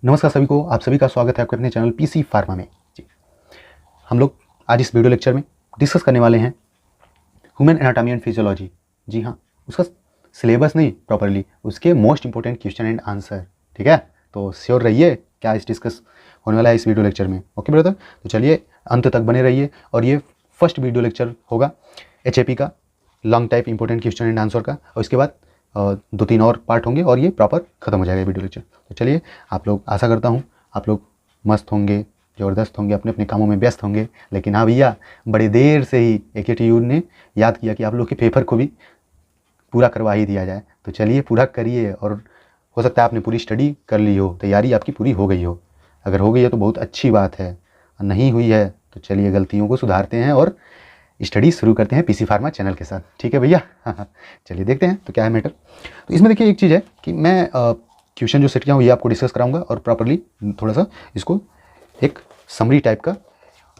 नमस्कार सभी को, आप सभी का स्वागत है आपके अपने चैनल पीसी फार्मा में। जी, हम लोग आज इस वीडियो लेक्चर में डिस्कस करने वाले हैं ह्यूमन एनाटॉमी एंड फिजियोलॉजी। जी हाँ, उसका सिलेबस नहीं प्रॉपरली, उसके most important question and answer. ठीक है, तो श्योर रहिए क्या इस डिस्कस होने वाला है इस वीडियो लेक्चर में। ओके ब्रदर, तो चलिए अंत तक बने रहिए। और ये फर्स्ट वीडियो लेक्चर होगा HAP का, long type important question and answer का, और इसके बाद 2-3 और पार्ट होंगे और ये प्रॉपर खत्म हो जाएगा वीडियो लेक्चर। तो चलिए, आप लोग, आशा करता हूँ आप लोग मस्त होंगे, ज़बरदस्त होंगे, अपने अपने कामों में व्यस्त होंगे। लेकिन हाँ भैया, बड़ी देर से ही AKTU ने याद किया कि आप लोग के पेपर को भी पूरा करवा ही दिया जाए। तो चलिए पूरा करिए, और हो सकता है आपने पूरी स्टडी कर ली हो, तैयारी आपकी पूरी हो गई हो। अगर हो गई है तो बहुत अच्छी बात है, नहीं हुई है तो चलिए गलतियों को सुधारते हैं और स्टडी शुरू करते हैं पीसी फार्मा चैनल के साथ। ठीक है भैया, चलिए देखते हैं तो क्या है मैटर। तो इसमें देखिए एक चीज़ है कि मैं क्वेश्चन जो सेट किया हूँ ये आपको डिस्कस कराऊंगा, और प्रॉपरली थोड़ा सा इसको एक समरी टाइप का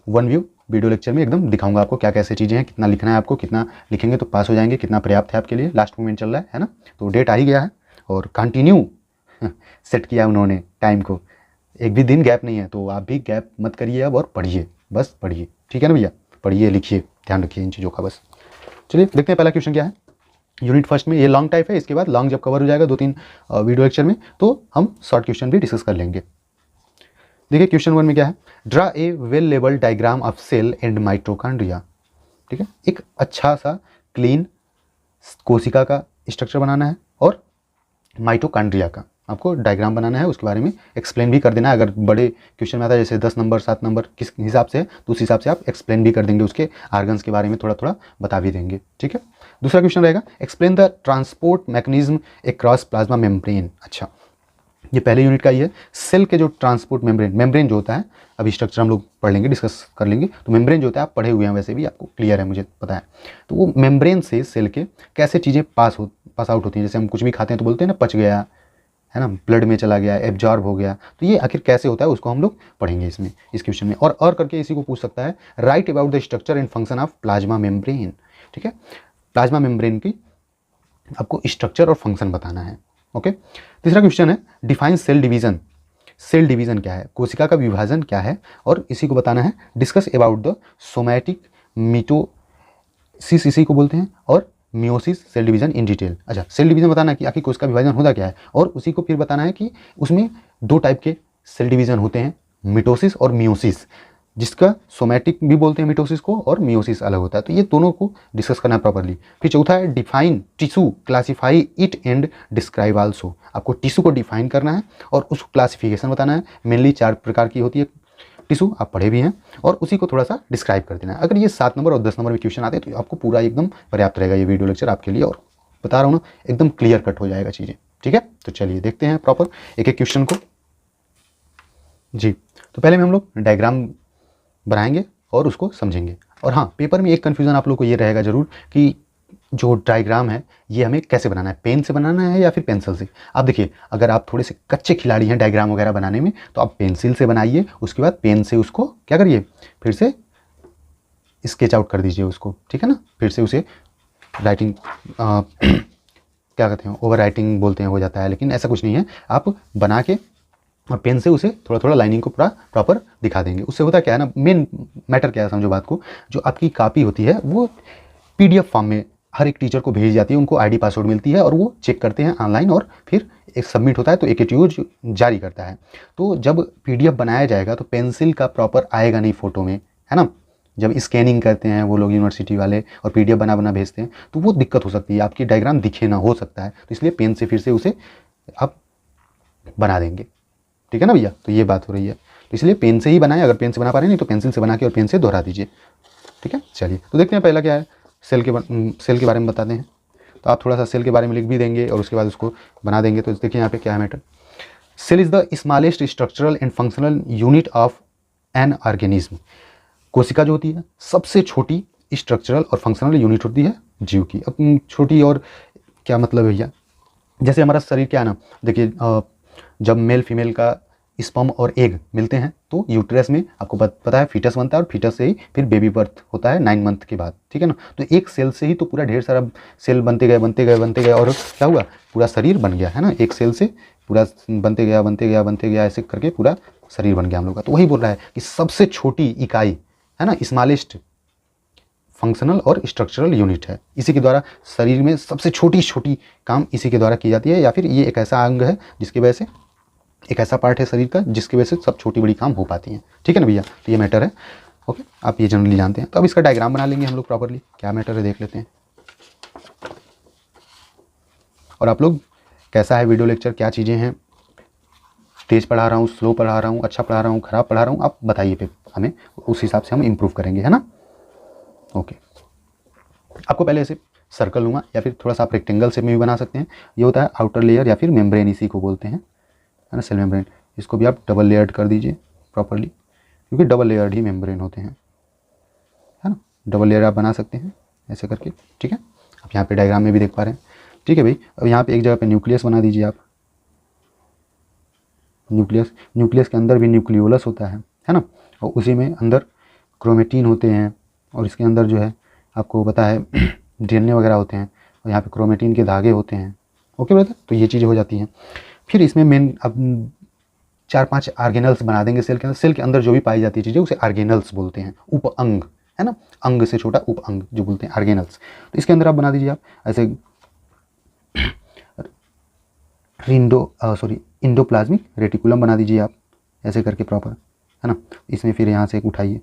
वन व्यू वीडियो लेक्चर में एकदम दिखाऊंगा आपको क्या कैसे चीज़ें हैं, कितना लिखना है आपको, कितना लिखेंगे तो पास हो जाएंगे, कितना पर्याप्त है आपके लिए। लास्ट मोमेंट चल रहा है ना, तो डेट आ ही गया है और कंटिन्यू सेट किया उन्होंने टाइम को, एक भी दिन गैप नहीं है। तो आप भी गैप मत करिए अब, और पढ़िए, बस पढ़िए। ठीक है ना भैया, पढ़िए लिखिए, ध्यान रखिए इन चीज़ों का बस। चलिए देखते हैं पहला क्वेश्चन क्या है। यूनिट फर्स्ट में ये लॉन्ग टाइप है, इसके बाद लॉन्ग जब कवर हो जाएगा 2-3 वीडियो लेक्चर में, तो हम शॉर्ट क्वेश्चन भी डिस्कस कर लेंगे। देखिए क्वेश्चन 1 में क्या है, draw a well labelled diagram of cell and mitochondria. ठीक है, एक अच्छा सा क्लीन कोशिका का स्ट्रक्चर बनाना है और माइटोकॉन्ड्रिया का आपको डायग्राम बनाना है, उसके बारे में एक्सप्लेन भी कर देना है। अगर बड़े क्वेश्चन में आता है जैसे 10 नंबर 7 नंबर किस हिसाब से है, तो उस हिसाब से आप एक्सप्लेन भी कर देंगे, उसके आर्गन्स के बारे में थोड़ा थोड़ा बता भी देंगे। ठीक है, दूसरा क्वेश्चन रहेगा, explain the transport mechanism across plasma membrane. अच्छा, ये पहले यूनिट का ही है। सेल के जो ट्रांसपोर्ट मेम्ब्रेन जो होता है, अभी स्ट्रक्चर हम लोग पढ़ लेंगे, डिस्कस कर लेंगे। तो मेम्ब्रेन जो होता है आप पढ़े हुए हैं, वैसे भी आपको क्लियर है, मुझे पता है। तो वो मेम्ब्रेन से सेल के कैसे चीज़ें पास आउट होती हैं। जैसे हम कुछ भी खाते हैं तो बोलते हैं ना पच गया, है ना, ब्लड में चला गया, एब्जॉर्ब हो गया। तो ये आखिर कैसे होता है उसको हम लोग पढ़ेंगे इसमें, इस क्वेश्चन में। और करके इसी को पूछ सकता है, right about the structure and function of plasma membrane. ठीक है, प्लाज्मा मेम्ब्रेन की आपको स्ट्रक्चर और फंक्शन बताना है। ओके, तीसरा क्वेश्चन है, define cell division. Cell division क्या है, कोशिका का विभाजन क्या है, और इसी को बताना है। Discuss about the somatic mitosis, इसी को बोलते हैं, और meiosis, cell division in detail. अच्छा, सेल डिवीजन बताना है कि आखिर कोशिका विभाजन होता क्या है, और उसी को फिर बताना है कि उसमें 2 टाइप के सेल डिवीजन होते हैं, मिटोसिस और मियोसिस, जिसका सोमैटिक भी बोलते हैं मिटोसिस को, और मियोसिस अलग होता है। तो ये दोनों को डिस्कस करना है प्रॉपरली। फिर चौथा है, define tissue, classify it and describe also. आपको टिश्यू को डिफाइन करना है और उसको क्लासिफिकेशन बताना है। मेनली 4 प्रकार की होती है टिश्यू, आप पढ़े भी हैं, और उसी को थोड़ा सा डिस्क्राइब कर देना है। अगर ये 7 नंबर और 10 नंबर में क्वेश्चन आते हैं तो आपको पूरा एकदम पर्याप्त रहेगा ये वीडियो लेक्चर आपके लिए, और बता रहा हूँ ना, एकदम क्लियर कट हो जाएगा चीज़ें। ठीक है, तो चलिए देखते हैं प्रॉपर एक एक क्वेश्चन को। जी, तो पहले में हम लोग डायग्राम बनाएंगे और उसको समझेंगे। और हाँ, पेपर में एक कन्फ्यूज़न आप लोग को ये रहेगा ज़रूर कि जो डायग्राम है ये हमें कैसे बनाना है, पेन से बनाना है या फिर पेंसिल से। आप देखिए, अगर आप थोड़े से कच्चे खिलाड़ी हैं डायग्राम वगैरह बनाने में, तो आप पेंसिल से बनाइए, उसके बाद पेन से उसको क्या करिए, फिर से स्केच आउट कर दीजिए उसको। ठीक है ना, फिर से उसे राइटिंग क्या कहते हैं, ओवर राइटिंग बोलते हैं, हो जाता है, लेकिन ऐसा कुछ नहीं है। आप बना के और पेन से उसे थोड़ा थोड़ा लाइनिंग को पूरा प्रॉपर दिखा देंगे। उससे होता क्या है ना, मेन मैटर क्या है, समझो बात को, जो आपकी कॉपी होती है वो PDF फॉर्म में हर एक टीचर को भेज जाती है, उनको ID पासवर्ड मिलती है और वो चेक करते हैं ऑनलाइन, और फिर एक सबमिट होता है तो AKTU जारी करता है। तो जब PDF बनाया जाएगा तो पेंसिल का प्रॉपर आएगा नहीं फ़ोटो में, है ना। जब स्कैनिंग करते हैं वो लोग यूनिवर्सिटी वाले और PDF बना भेजते हैं, तो वो दिक्कत हो सकती है, आपकी डायग्राम दिखे ना, हो सकता है। तो इसलिए पेन से फिर से उसे आप बना देंगे। ठीक है ना भैया, तो ये बात हो रही है, तो इसलिए पेन से ही बनाएं। अगर पेन से बना पा रहे हैं नहीं तो पेंसिल से बना के और पेन से दोहरा दीजिए। ठीक है, चलिए तो देखते हैं पहला क्या है, सेल के बारे में बताते हैं। तो आप थोड़ा सा सेल के बारे में लिख भी देंगे और उसके बाद उसको बना देंगे। तो देखिए यहाँ पे क्या है matter, cell is the smallest structural and functional unit of an organism. कोशिका जो होती है सबसे छोटी स्ट्रक्चरल और फंक्शनल यूनिट होती है जीव की। अब छोटी और क्या मतलब भैया, जैसे हमारा शरीर क्या है ना, देखिए जब मेल फीमेल का स्पर्म और एग मिलते हैं तो यूट्रस में आपको पता है फीटस बनता है, और फीटस से ही फिर बेबी बर्थ होता है 9 मंथ के बाद, ठीक है ना। तो एक सेल से ही तो पूरा ढेर सारा सेल बनते गए बनते गए बनते गए, और क्या हुआ, पूरा शरीर बन गया, है ना। एक सेल से पूरा बनते गया बनते गया बनते गया, ऐसे करके पूरा शरीर बन गया हम लोग का। तो वही बोल रहा है कि सबसे छोटी इकाई, है ना, स्मॉलेस्ट फंक्शनल और स्ट्रक्चरल यूनिट है, इसी के द्वारा शरीर में सबसे छोटी छोटी काम इसी के द्वारा की जाती है, या फिर ये एक ऐसा अंग है जिसकी वजह से, एक ऐसा पार्ट है शरीर का जिसकी वजह से सब छोटी बड़ी काम हो पाती हैं, ठीक है ना भैया। तो ये मैटर है, ओके, आप ये जनरली जानते हैं। तो अब इसका डायग्राम बना लेंगे हम लोग प्रॉपरली, क्या मैटर है देख लेते हैं। और आप लोग कैसा है वीडियो लेक्चर, क्या चीज़ें हैं, तेज़ पढ़ा रहा हूँ, स्लो पढ़ा रहा हूँ, अच्छा पढ़ा रहा हूँ, ख़राब पढ़ा रहा हूँ, आप बताइए, फिर हमें उस हिसाब से हम इम्प्रूव करेंगे, है ना। ओके, आपको पहले ऐसे सर्कल लूँगा, या फिर थोड़ा सा आप रेक्टेंगल से में भी बना सकते हैं। ये होता है आउटर लेयर या फिर मेम्ब्रेन, इसी को बोलते हैं, है ना, सेल मेम्ब्रेन। इसको भी आप डबल लेयर्ड कर दीजिए प्रॉपरली, क्योंकि डबल लेयर्ड ही मेम्ब्रेन होते हैं, है ना। डबल लेयर आप बना सकते हैं ऐसे करके, ठीक है। आप यहाँ पे डायग्राम में भी देख पा रहे हैं, ठीक है भाई। अब यहाँ पे एक जगह पे न्यूक्लियस बना दीजिए आप, न्यूक्लियस के अंदर भी न्यूक्लियोलस होता है ना, और उसी में अंदर क्रोमेटिन होते हैं, और इसके अंदर जो है आपको पता है डीएनए वगैरह होते हैं, और यहाँ पे क्रोमेटिन के धागे होते हैं, ओके ब्रदर। तो ये चीज़ें हो जाती हैं। फिर इसमें मेन अब 4-5 आर्गेनल्स बना देंगे सेल के अंदर। सेल के अंदर जो भी पाई जाती है चीज़ें उसे आर्गेनल्स बोलते हैं, उप अंग, है ना, अंग से छोटा उप अंग जो बोलते हैं आर्गेनल्स। तो इसके अंदर आप बना दीजिए आप ऐसे इंडोप्लाज्मिक रेटिकुलम बना दीजिए आप ऐसे करके प्रॉपर, है ना। इसमें फिर यहाँ से एक उठाइए,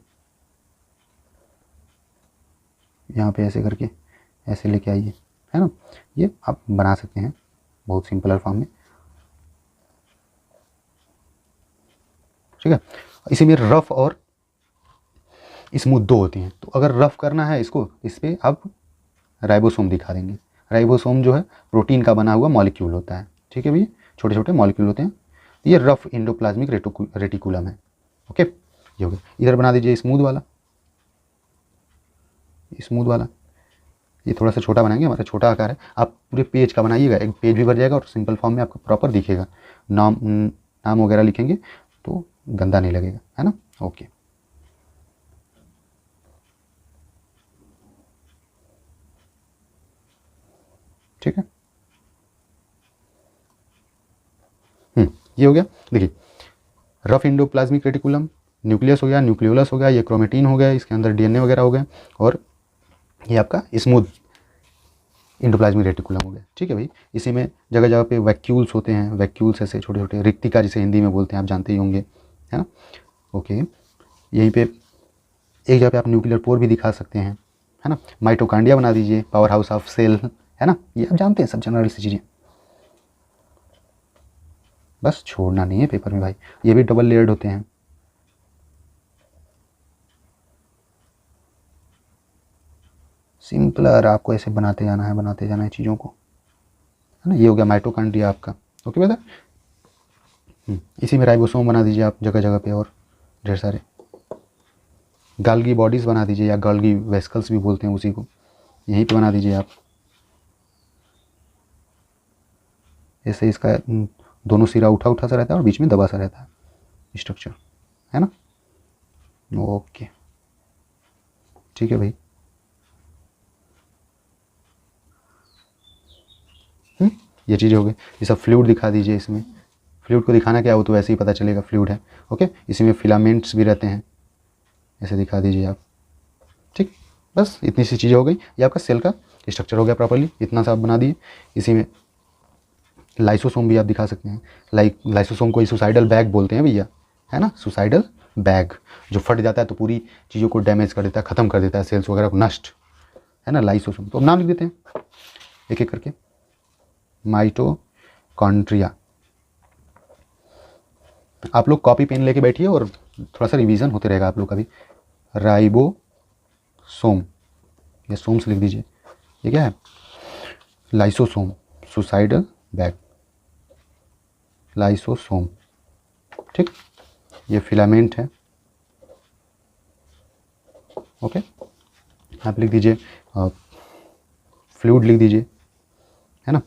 यहाँ पे ऐसे करके ऐसे लेके आइए, है ना। ये आप बना सकते हैं बहुत सिंपलर फॉर्म में, ठीक है। इसी में रफ और स्मूथ दो होती हैं। तो अगर रफ करना है इसको, इस पर आप राइबोसोम दिखा देंगे। राइबोसोम जो है प्रोटीन का बना हुआ मॉलिक्यूल होता है, ठीक है भैया, छोटे छोटे मॉलिक्यूल होते हैं। ये रफ इंडोप्लाज्मिक रेटिकुलम है, ओके। ये हो गया। इधर बना दीजिए स्मूथ वाला, स्मूथ वाला। ये थोड़ा सा छोटा बनाएंगे, हमारा छोटा आकार है। आप पूरे पेज का बनाइएगा, एक पेज भी भर जाएगा और सिंपल फॉर्म में आपको प्रॉपर दिखेगा। नाम वगैरह लिखेंगे तो गंदा नहीं लगेगा, है ना, ओके। ठीक है, ये हो गया। देखिए, रफ इंडोप्लाज्मिक रेटिकुलम, न्यूक्लियस हो गया, न्यूक्लियोलस हो गया, ये क्रोमेटिन हो गया, इसके अंदर डीएनए वगैरह हो गया, और ये आपका स्मूथ इंडोप्लाज्मिक रेटिकुलम हो गया, ठीक है भाई। इसी में जगह जगह पे वैक्यूल्स होते हैं, वैक्यूल्स ऐसे छोटे छोटे, रिक्तिका जिसे हिंदी में बोलते हैं, आप जानते ही होंगे, है ना, ओके। यहीं पे एक जगह पे आप न्यूक्लियर पोर भी दिखा सकते हैं, है ना। माइटोकांड्रिया बना दीजिए, पावर हाउस ऑफ सेल, है ना, ये आप जानते हैं सब जनरल सी चीज़ें, बस छोड़ना नहीं है पेपर में भाई। ये भी डबल लेयर्ड होते हैं, सिंपलर, आपको ऐसे बनाते जाना है चीज़ों को, है ना। ये हो गया माइटोकांड्रिया आपका, ओके बेटा। इसी में राइबोसोम बना दीजिए आप जगह जगह पे, और ढेर सारे गाल्गी बॉडीज़ बना दीजिए, या गाल्गी वेस्कल्स भी बोलते हैं उसी को, यहीं पे बना दीजिए आप ऐसे। इसका दोनों सिरा उठा उठा सा रहता है और बीच में दबा सा रहता है स्ट्रक्चर, है ना, ओके, ठीक है भाई। ये चीज़ हो गई। ये सब फ्लूइड दिखा दीजिए इसमें। फ्लूइड को दिखाना क्या हो तो वैसे ही पता चलेगा फ्लूइड है, ओके। इसी में फिलामेंट्स भी रहते हैं, ऐसे दिखा दीजिए आप, ठीक। बस इतनी सी चीज़ें हो गई। ये आपका सेल का स्ट्रक्चर हो गया प्रॉपर्ली, इतना सा आप बना दिए। इसी में लाइसोसोम भी आप दिखा सकते हैं। लाइसोसोम को सुसाइडल बैग बोलते हैं भैया, है ना, सुसाइडल बैग, जो फट जाता है तो पूरी चीज़ों को डैमेज कर देता है, ख़त्म कर देता है, सेल्स वगैरह को नष्ट, है ना, लाइसोसोम। तो अब नाम लिख देते हैं एक एक करके। माइटोकॉन्ड्रिया, आप लोग कॉपी पेन लेके बैठिए और थोड़ा सा रिवीजन होते रहेगा आप लोग का भी। राइबोसोम, ये सोम से लिख दीजिए। ये क्या है, लाइसोसोम, सुसाइडल बैग, लाइसोसोम, ठीक। ये फिलामेंट है, ओके। आप लिख दीजिए फ्लूइड लिख दीजिए, है ना।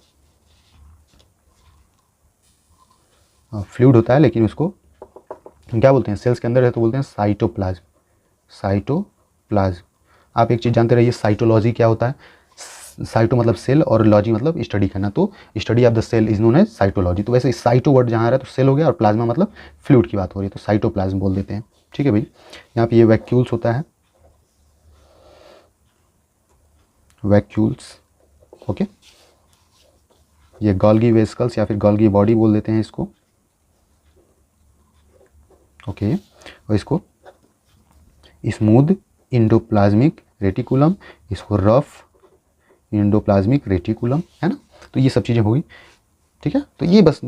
फ्लूइड होता है लेकिन उसको क्या बोलते हैं, सेल्स के अंदर है तो बोलते हैं साइटोप्लाज्म। साइटोप्लाज्म। आप एक चीज़ जानते रहिए, साइटोलॉजी क्या होता है। साइटो मतलब सेल और लॉजी मतलब स्टडी करना, तो study of the cell is known as cytology. तो वैसे साइटो वर्ड जहाँ आ रहा है तो सेल हो गया, और प्लाज्मा मतलब फ्लूइड की बात हो रही है तो साइटोप्लाज्म बोल देते हैं। ठीक है भाई। यहाँ पे ये वैक्यूल्स होता है, वैक्यूल्स। ओके, ये गॉल्गी वेसिकल्स या फिर गॉल्गी बॉडी बोल देते हैं इसको। ओके, और इसको स्मूथ इंडोप्लाज्मिक रेटिकुलम, इसको रफ इंडोप्लाज्मिक रेटिकुलम, है ना। तो ये सब चीज़ें होगी। ठीक है, तो ये बस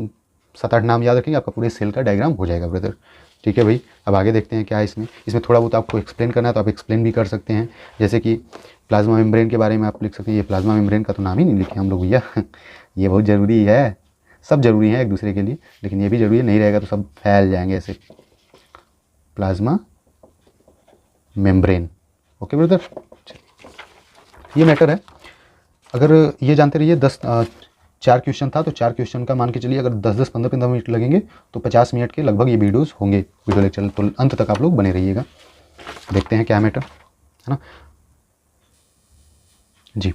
7-8 नाम याद रखेंगे, आपका पूरे सेल का डायग्राम हो जाएगा ब्रदर। ठीक है भाई, अब आगे देखते हैं क्या है इसमें। इसमें थोड़ा बहुत आपको एक्सप्लेन करना है तो आप एक्सप्लेन भी कर सकते हैं, जैसे कि प्लाज्मा मेम्ब्रेन के बारे में आप लिख सकते हैं। ये प्लाज्मा मेम्ब्रेन का तो नाम ही नहीं लिखे हम लोग भैया ये बहुत ज़रूरी है, सब ज़रूरी है एक दूसरे के लिए, लेकिन ये भी ज़रूरी है, नहीं रहेगा तो सब फैल जाएंगे ऐसे। Plasma membrane. ओके ब्रदर, ये मैटर है। अगर ये जानते रहिए 4 क्वेश्चन था तो 4 क्वेश्चन का मान के चलिए, अगर 10-10, 15-15 मिनट लगेंगे तो 50 मिनट के लगभग ये वीडियोस होंगे, वीडियो लेक्चर। तो अंत तक आप लोग बने रहिएगा, देखते हैं क्या मैटर, है ना जी।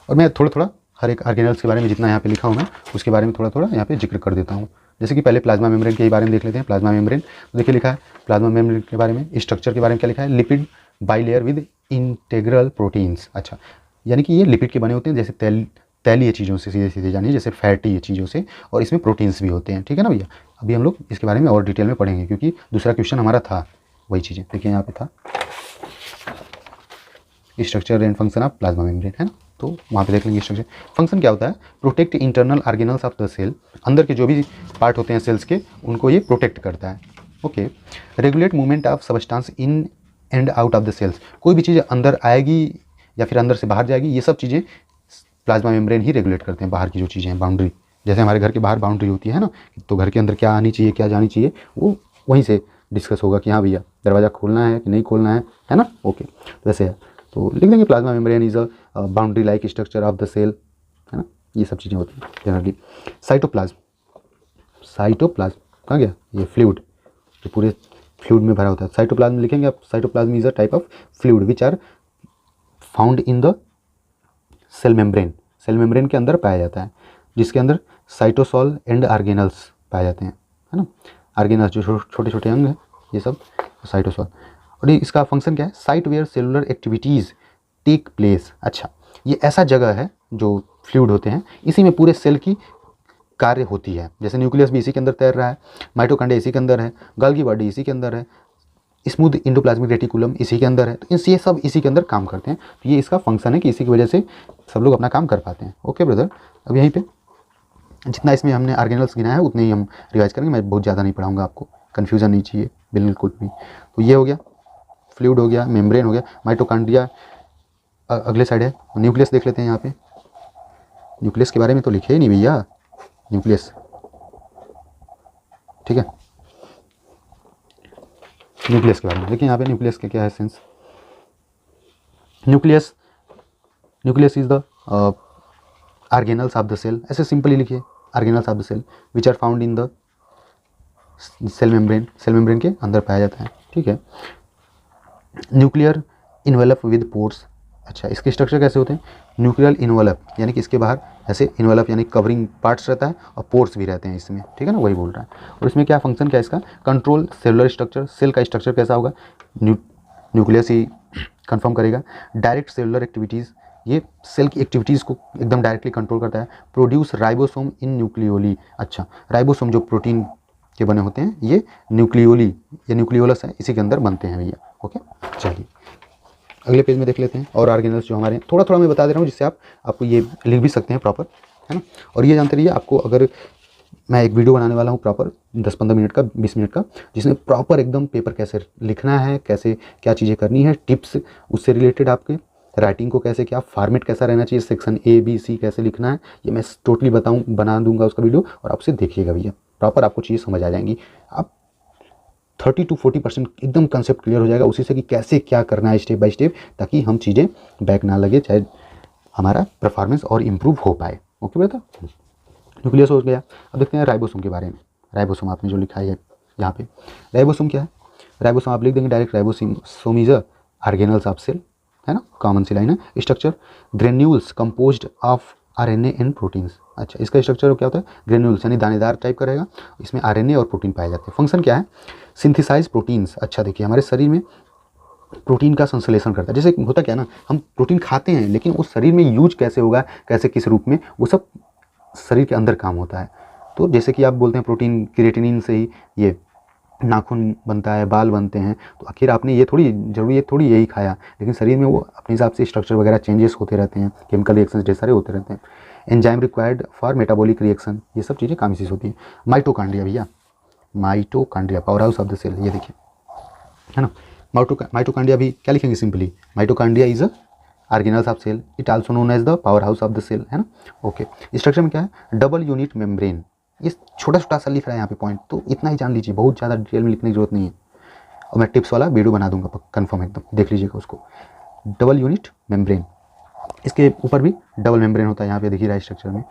और मैं थोड़ा थोड़ा हर एक ऑर्गेनल्स के बारे में जितना यहाँ पे लिखा हूँ मैं उसके बारे में थोड़ा थोड़ा यहाँ पे जिक्र कर देता हूँ। जैसे कि पहले प्लाज्मा मेम्ब्रेन के बारे में देख लेते हैं। प्लाज्मा मेम्ब्रेन तो देखिए लिखा है प्लाज्मा मेम्ब्रेन के बारे में, स्ट्रक्चर के बारे में क्या लिखा है, lipid bilayer with integral proteins. अच्छा, यानी कि ये लिपिड के बने होते हैं, जैसे तैलीय चीज़ों से, सीधे सीधे जानिए, जैसे फैटी चीज़ों से, और इसमें प्रोटीन्स भी होते हैं। ठीक है ना भैया, अभी हम लोग इसके बारे में और डिटेल में पढ़ेंगे, क्योंकि दूसरा क्वेश्चन हमारा था वही चीज़ें। देखिए यहाँ पे था structure and function of plasma membrane, है ना, तो वहाँ पे देख लेंगे स्ट्रक्चर। फंक्शन क्या होता है, protect internal organelles of the cell, अंदर के जो भी पार्ट होते हैं सेल्स के उनको ये प्रोटेक्ट करता है। Okay, regulate movement of substance in and out of the cells, कोई भी चीज़ अंदर आएगी या फिर अंदर से बाहर जाएगी, ये सब चीज़ें प्लाज्मा मेम्ब्रेन ही रेगुलेट करते हैं। बाहर की जो चीज़ें हैं, बाउंड्री, जैसे हमारे घर के बाहर बाउंड्री होती है ना, तो घर के अंदर क्या आनी चाहिए क्या जानी चाहिए, वो वहीं से डिस्कस होगा कि हाँ भैया दरवाज़ा खोलना है कि नहीं खोलना है ना। ओके, तो वैसे है, तो लिख देंगे plasma membrane is a boundary like structure of the cell, है ना, ये सब चीज़ें होती हैं जनरली। साइटोप्लाज्म, साइटोप्लाज्म कहाँ गया, ये फ्लूइड, जो पूरे फ्लूइड में भरा होता है। साइटोप्लाज्म लिखेंगे आप, cytoplasm is a type of fluid which are found in the cell membrane, cell membrane के अंदर पाया जाता है, जिसके अंदर साइटोसॉल एंड ऑर्गेनल्स पाए जाते हैं, है ना। ऑर्गेनल्स जो छोटे छोटे अंग हैं ये सब साइटोसॉल। और ये इसका फंक्शन क्या है, site where cellular activities take place. अच्छा, ये ऐसा जगह है जो फ्लूइड होते हैं, इसी में पूरे सेल की कार्य होती है। जैसे न्यूक्लियस भी इसी के अंदर तैर रहा है, माइटोकॉन्ड्रिया इसी के अंदर है, गोल्गी बॉडी इसी के अंदर है, स्मूथ इंडोप्लाज्मिक रेटिकुलम इसी के अंदर है, तो ये सब इसी के अंदर काम करते हैं। तो ये इसका फंक्शन है कि इसी की वजह से सब लोग अपना काम कर पाते हैं। ओके ब्रदर, अब यहीं पे जितना इसमें हमने ऑर्गेनल्स गिनाया है उतने ही हम रिवाइज करेंगे, मैं बहुत ज़्यादा नहीं पढ़ाऊंगा, आपको कन्फ्यूज़न नहीं चाहिए बिल्कुल भी। तो ये हो गया, फ्लूइड हो गया, मेम्ब्रेन हो गया, माइटोकॉन्ड्रिया अगले साइड है। न्यूक्लियस देख लेते हैं यहाँ पे, न्यूक्लियस के बारे में तो लिखे ही नहीं भैया, न्यूक्लियस, ठीक है, न्यूक्लियस के बारे में देखिए यहाँ पे, न्यूक्लियस का क्या है sense, nucleus, nucleus is the organelles of the cell, ऐसे सिंपली लिखिए, organelles of the cell which are found in the cell membrane, cell membrane के अंदर पाया जाता है। ठीक है, न्यूक्लियर इन्वेलप विद पोर्स। अच्छा, इसके स्ट्रक्चर कैसे होते हैं, न्यूक्लियर इन्वेलप यानी कि इसके बाहर ऐसे इन्वेलप यानी कवरिंग पार्ट्स रहता है और पोर्स भी रहते हैं इसमें, ठीक है ना, वही बोल रहा है। और इसमें क्या फंक्शन क्या है इसका, कंट्रोल सेलुलर स्ट्रक्चर, सेल का स्ट्रक्चर कैसा होगा, न्यूक्लियस ही कंफर्म करेगा। डायरेक्ट सेलुलर एक्टिविटीज़, ये सेल की एक्टिविटीज़ को एकदम डायरेक्टली कंट्रोल करता है। प्रोड्यूस राइबोसोम इन न्यूक्लियोली। अच्छा, राइबोसोम जो प्रोटीन के बने होते हैं ये न्यूक्लियोली, ये न्यूक्लियोलस है, इसी के अंदर बनते हैं भैया। ओके, चलिए अगले पेज में देख लेते हैं। और ऑर्गेनल्स जो हमारे थोड़ा थोड़ा मैं बता दे रहा हूँ, जिससे आपको ये लिख भी सकते हैं प्रॉपर, है ना। और ये जानते रहिए, आपको अगर मैं एक वीडियो बनाने वाला हूँ प्रॉपर 10-15 मिनट का, 20 मिनट का, जिसमें प्रॉपर एकदम पेपर कैसे लिखना है, कैसे क्या चीज़ें करनी है, टिप्स उससे रिलेटेड, आपके राइटिंग को कैसे, क्या फॉर्मेट कैसा रहना चाहिए, सेक्शन A B C कैसे लिखना है, ये मैं टोटली बना दूंगा उसका वीडियो, और आपसे देखिएगा भैया, प्रॉपर आपको चीज़ें समझ आ जाएंगी। आप 30 to 40% एकदम कंसेप्ट क्लियर हो जाएगा उसी से कि कैसे क्या करना है स्टेप बाय स्टेप, ताकि हम चीज़ें बैक ना लगे, चाहे हमारा परफॉर्मेंस और इम्प्रूव हो पाए। ओके बेटा, न्यूक्लियस हो गया। अब देखते हैं राइबोसोम के बारे में। राइबोसोम आपने जो लिखा है यहाँ पे राइबोसोम क्या है, राइबोसोम आप लिख देंगे direct, ribosome is a organelles of cell, है ना, कॉमन सी लाइन है। Structure granules composed of RNA and proteins. अच्छा, इसका स्ट्रक्चर क्या होता है, ग्रेन्यूल्स यानी दानेदार टाइप का रहेगा, इसमें आरएनए और प्रोटीन पाए जाते हैं। फंक्शन क्या है, सिंथेसाइज प्रोटीन्स। अच्छा देखिए, हमारे शरीर में प्रोटीन का संश्लेषण करता है। जैसे होता क्या ना, हम प्रोटीन खाते हैं लेकिन वो शरीर में यूज कैसे होगा, कैसे किस रूप में, वो सब शरीर के अंदर काम होता है। तो जैसे कि आप बोलते हैं प्रोटीन क्रिएटिनिन से ही ये नाखून बनता है, बाल बनते हैं, तो आखिर आपने ये थोड़ी जरूरी है, थोड़ी यही खाया, लेकिन शरीर में वो अपने हिसाब से स्ट्रक्चर वगैरह चेंजेस होते रहते हैं, केमिकल रिएक्शंस ढेर सारे होते रहते हैं। Enzyme required for metabolic reaction, ये सब चीज़ें काम इसी से होती हैं। माइटोकॉन्ड्रिया भैया, mitochondria power house of the cell, ये देखिए, है ना। माइटोकॉन्ड्रिया भी क्या लिखेंगे simply, mitochondria is a organelles of cell, it also known as the power house of the cell, है ना। ओके, स्ट्रक्चर में क्या है, डबल यूनिट मेम्ब्रेन, ये छोटा छोटा सा लिख रहा है यहाँ पे पॉइंट, तो इतना ही जान लीजिए, बहुत ज़्यादा डिटेल में लिखने की जरूरत नहीं है, और मैं टिप्स वाला वीडियो बना दूंगा कंफर्म, एकदम देख लीजिएगा उसको। डबल यूनिट मेम्ब्रेन, इसके ऊपर भी डबल मेम्ब्रेन होता है, यहाँ पे देखिए रहा स्ट्रक्चर में।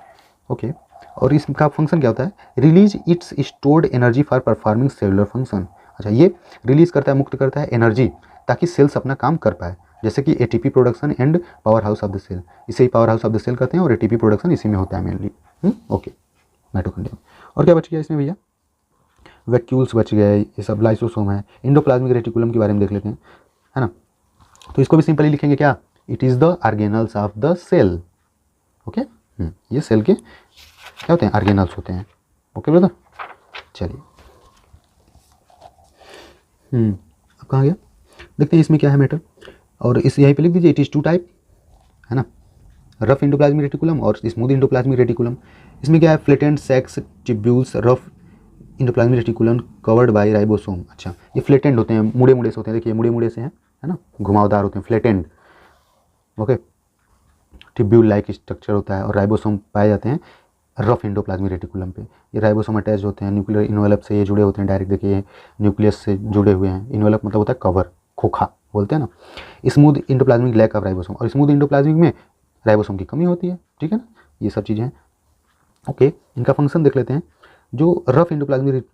ओके, और इसका फंक्शन क्या होता है, release it's stored energy for performing cellular function. अच्छा, ये रिलीज करता है, मुक्त करता है एनर्जी, ताकि सेल्स अपना काम कर पाए, जैसे कि ATP production and power house of the cell, इसे ही power house of the cell कहते हैं, और एटीपी प्रोडक्शन इसी में होता है मेनली। Okay, mitochondria. और क्या बच गया इसमें भैया, वैक्यूल्स बच गए, ये सब लाइसोसोम है। इंडोप्लाज्मिक रेटिकुलम के बारे में देख लेते हैं, है ना। तो इसको भी सिंपली लिखेंगे क्या, it is the organelles of the cell. Okay, ये सेल के क्या होते हैं, ऑर्गेनल्स होते हैं। ओके ब्रदर, चलिए अब कहाँ गया, देखते हैं इसमें क्या है मैटर, और इस यहीं पे लिख दीजिए, इट इज़ टू टाइप, है ना, रफ इंडोप्लाज्मिक रेटिकुलम और स्मूथ इंडोप्लाज्मिक रेटिकुलम। इसमें क्या है, flattened sex tubules, rough endoplasmic reticulum covered by ribosome. अच्छा, ये फ्लैटेंड होते हैं, मुड़े मुड़े से होते हैं, देखिए मुड़े मुड़े से हैं, है ना, घुमावदार होते हैं, flattened. Okay, tubule like structure होता है, और राइबोसोम पाए जाते हैं रफ इंडोप्लाज्मिक रेटिकुलम पे। ये राइबोसोम अटैच होते हैं न्यूक्लियर इन्वेलप से, ये जुड़े होते हैं डायरेक्ट, देखिए न्यूक्लियस से जुड़े हुए हैं। इन्वेलप मतलब होता है कवर, खोखा बोलते हैं ना। Smooth endoplasmic lack of ribosome, और स्मूथ इंडोप्लाज्मिक में राइबोसोम की कमी होती है, ठीक है ना, ये सब चीज़ें हैं। ओके, इनका फंक्शन देख लेते हैं। जो रफ इंडोप्लाज्मिक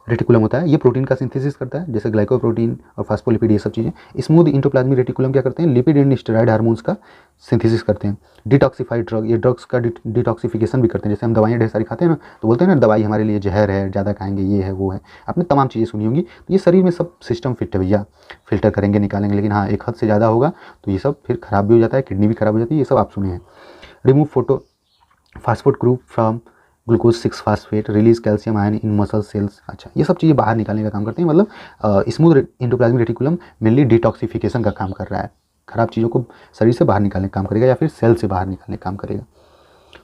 रेटिकुलम होता है, ये प्रोटीन का सिंथेसिस करता है, जैसे ग्लाइकोप्रोटीन और फास्फोलिपिड, ये सब चीज़ें। स्मूथ इंडोप्लाज्मिक रेटिकुलम क्या करते हैं, लिपिड एंड स्टेरॉइड हार्मोन्स का सिंथेसिस करते हैं। डिटॉक्सिफाइड ड्रग, ये ड्रग्स का डिटॉक्सिफिकेशन भी करते हैं। जैसे हम दवाइयाँ ढेर सारी खाते हैं ना, तो बोलते हैं ना दवाई हमारे लिए जहर है, ज़्यादा खाएंगे ये है वो है, आपने तमाम चीज़ें सुनी होंगी। तो ये शरीर में सब सिस्टम फिट है भैया, फिल्टर करेंगे निकालेंगे, लेकिन हाँ एक हद से ज़्यादा होगा तो ये सब फिर खराब भी हो जाता है, किडनी भी खराब हो जाती है, ये सब आप सुने हैं। Remove phosphate group from glucose 6 phosphate, release calcium ion in muscle cells. अच्छा, ये सब चीज़ें बाहर निकालने का काम करते हैं, मतलब smooth endoplasmic reticulum mainly detoxification का काम कर रहा है, खराब चीज़ों को शरीर से बाहर निकालने का काम करेगा, या फिर सेल से बाहर निकालने का काम करेगा।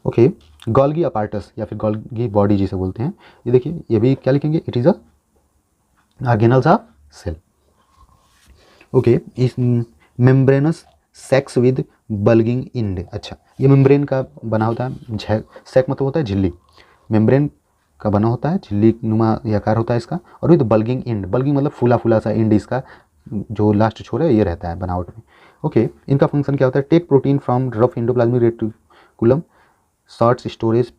ओके, गोल्गी अपार्टस या फिर गोल्गी बॉडी जिसे बोलते हैं, ये देखिए, ये भी क्या लिखेंगे, it is a organelles of cell. Okay, इस membranous sacs with bulging end. अच्छा, ये मेम्ब्रेन का बना होता है, सेक मतलब होता है झिल्ली, मेम्ब्रेन का बना होता है, झिल्ली नुमा आकार होता है इसका, और विद बल्गिंग इंड, बल्गिंग मतलब फूला फूला सा, इंड इसका जो लास्ट छोर है ये रहता है बनावट में। ओके, इनका फंक्शन क्या होता है, take protein from rough endoplasmic reticulum, sorts storage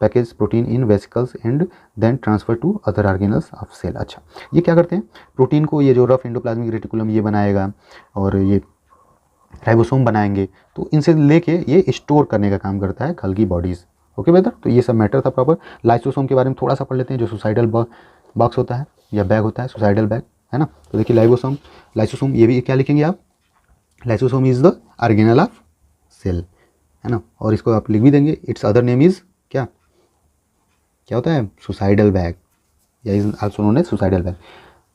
package protein in vesicles and then transfer to other organelles of cell. अच्छा, ये क्या करते हैं, प्रोटीन को, ये जो रफ इंडोप्लाज्मिक रेटिकुलम ये बनाएगा, और ये राइबोसोम बनाएंगे, तो इनसे लेके ये स्टोर करने का काम करता है गल्गी बॉडीज़। ओके बेहतर, तो ये सब मैटर था प्रॉपर। लाइसोसोम के बारे में थोड़ा सा पढ़ लेते हैं, जो सुसाइडल बॉक्स होता है या बैग होता है, सुसाइडल बैग, है ना। तो देखिए लाइसोसोम, ये भी क्या लिखेंगे आप, lysosome is the organelle of cell, है ना, और इसको आप लिख भी देंगे, इट्स अदर नेम इज़ क्या होता है, सुसाइडल बैग, या is also known as suicidal bag.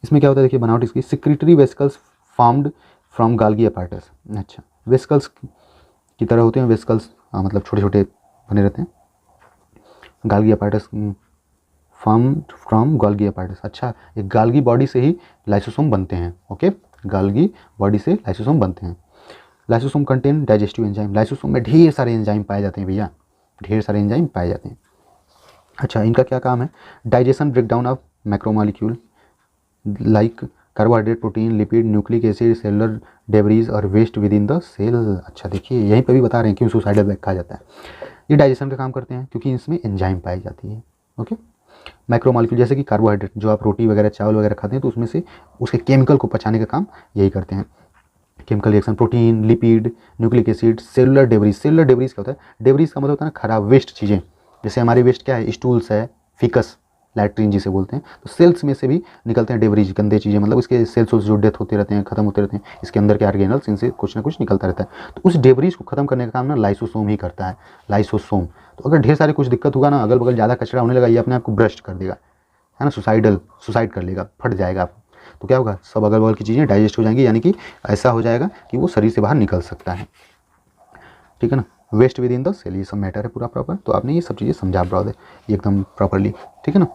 इसमें क्या होता है, देखिए बनावट इसकी, secretory vesicles formed from Golgi apparatus. अच्छा, वेसिकल्स की तरह होते हैं, वेसिकल्स मतलब छोटे छोटे बने रहते हैं, गाल्गी apparatus formed from Golgi apparatus. अच्छा, एक गाल्गी बॉडी से ही लाइसोसोम बनते हैं। ओके, गाल्गी बॉडी से लाइसोसोम बनते हैं। Lysosome contain digestive enzyme, lysosome में ढेर सारे एंजाइम पाए जाते हैं भैया, ढेर सारे एंजाइम पाए जाते हैं। अच्छा, इनका क्या काम है, digestion breakdown of macromolecule like carbohydrate, protein, lipid, nucleic acid, cellular debris और waste within the cell. अच्छा देखिए, यहीं पे भी बता रहे हैं क्यों सुसाइडल बैग कहा जाता है। ये डाइजेशन का काम करते हैं क्योंकि इसमें एंजाइम पाई जाती है। ओके, माइक्रो मॉलिक्यूल जैसे कि कार्बोहाइड्रेट, जो आप रोटी वगैरह चावल वगैरह खाते हैं तो उसमें से उसके केमिकल को पचाने का काम यही करते हैं। Chemical reaction, protein, lipid, nucleic acid, cellular debris. Cellular debris क्या होता है? डेब्रीज का मतलब होता है ना खराब वेस्ट चीज़ें। जैसे हमारी वेस्ट क्या है? स्टूल्स है, फिकस, लैट्रिन जिसे बोलते हैं। तो सेल्स में से भी निकलते हैं डेब्रीज, गंदे चीज़ें, मतलब इसके सेल्स जो डेथ होते रहते हैं, खत्म होते रहते हैं, इसके अंदर के ऑर्गेनल्स, इनसे कुछ ना कुछ निकलता रहता है। तो उस डेब्रीज को खत्म करने का काम ना लाइसोसोम ही करता है, लाइसोसोम। तो अगर ढेर सारे कुछ दिक्कत होगा ना, अगल बगल ज़्यादा कचरा होने लगा, ये अपने आप को ब्रस्ट कर देगा, है ना, सुसाइड कर लेगा, फट जाएगा आप। तो क्या होगा? सब अगल बगल की चीज़ें डाइजेस्ट हो जाएंगी, यानी कि ऐसा हो जाएगा कि वो शरीर से बाहर निकल सकता है, ठीक है ना। Waste within the cell, ये सब मैटर है पूरा प्रॉपर। तो आपने ये सब चीज़ें समझा ब्रॉदर एकदम प्रॉपरली, ठीक है ना।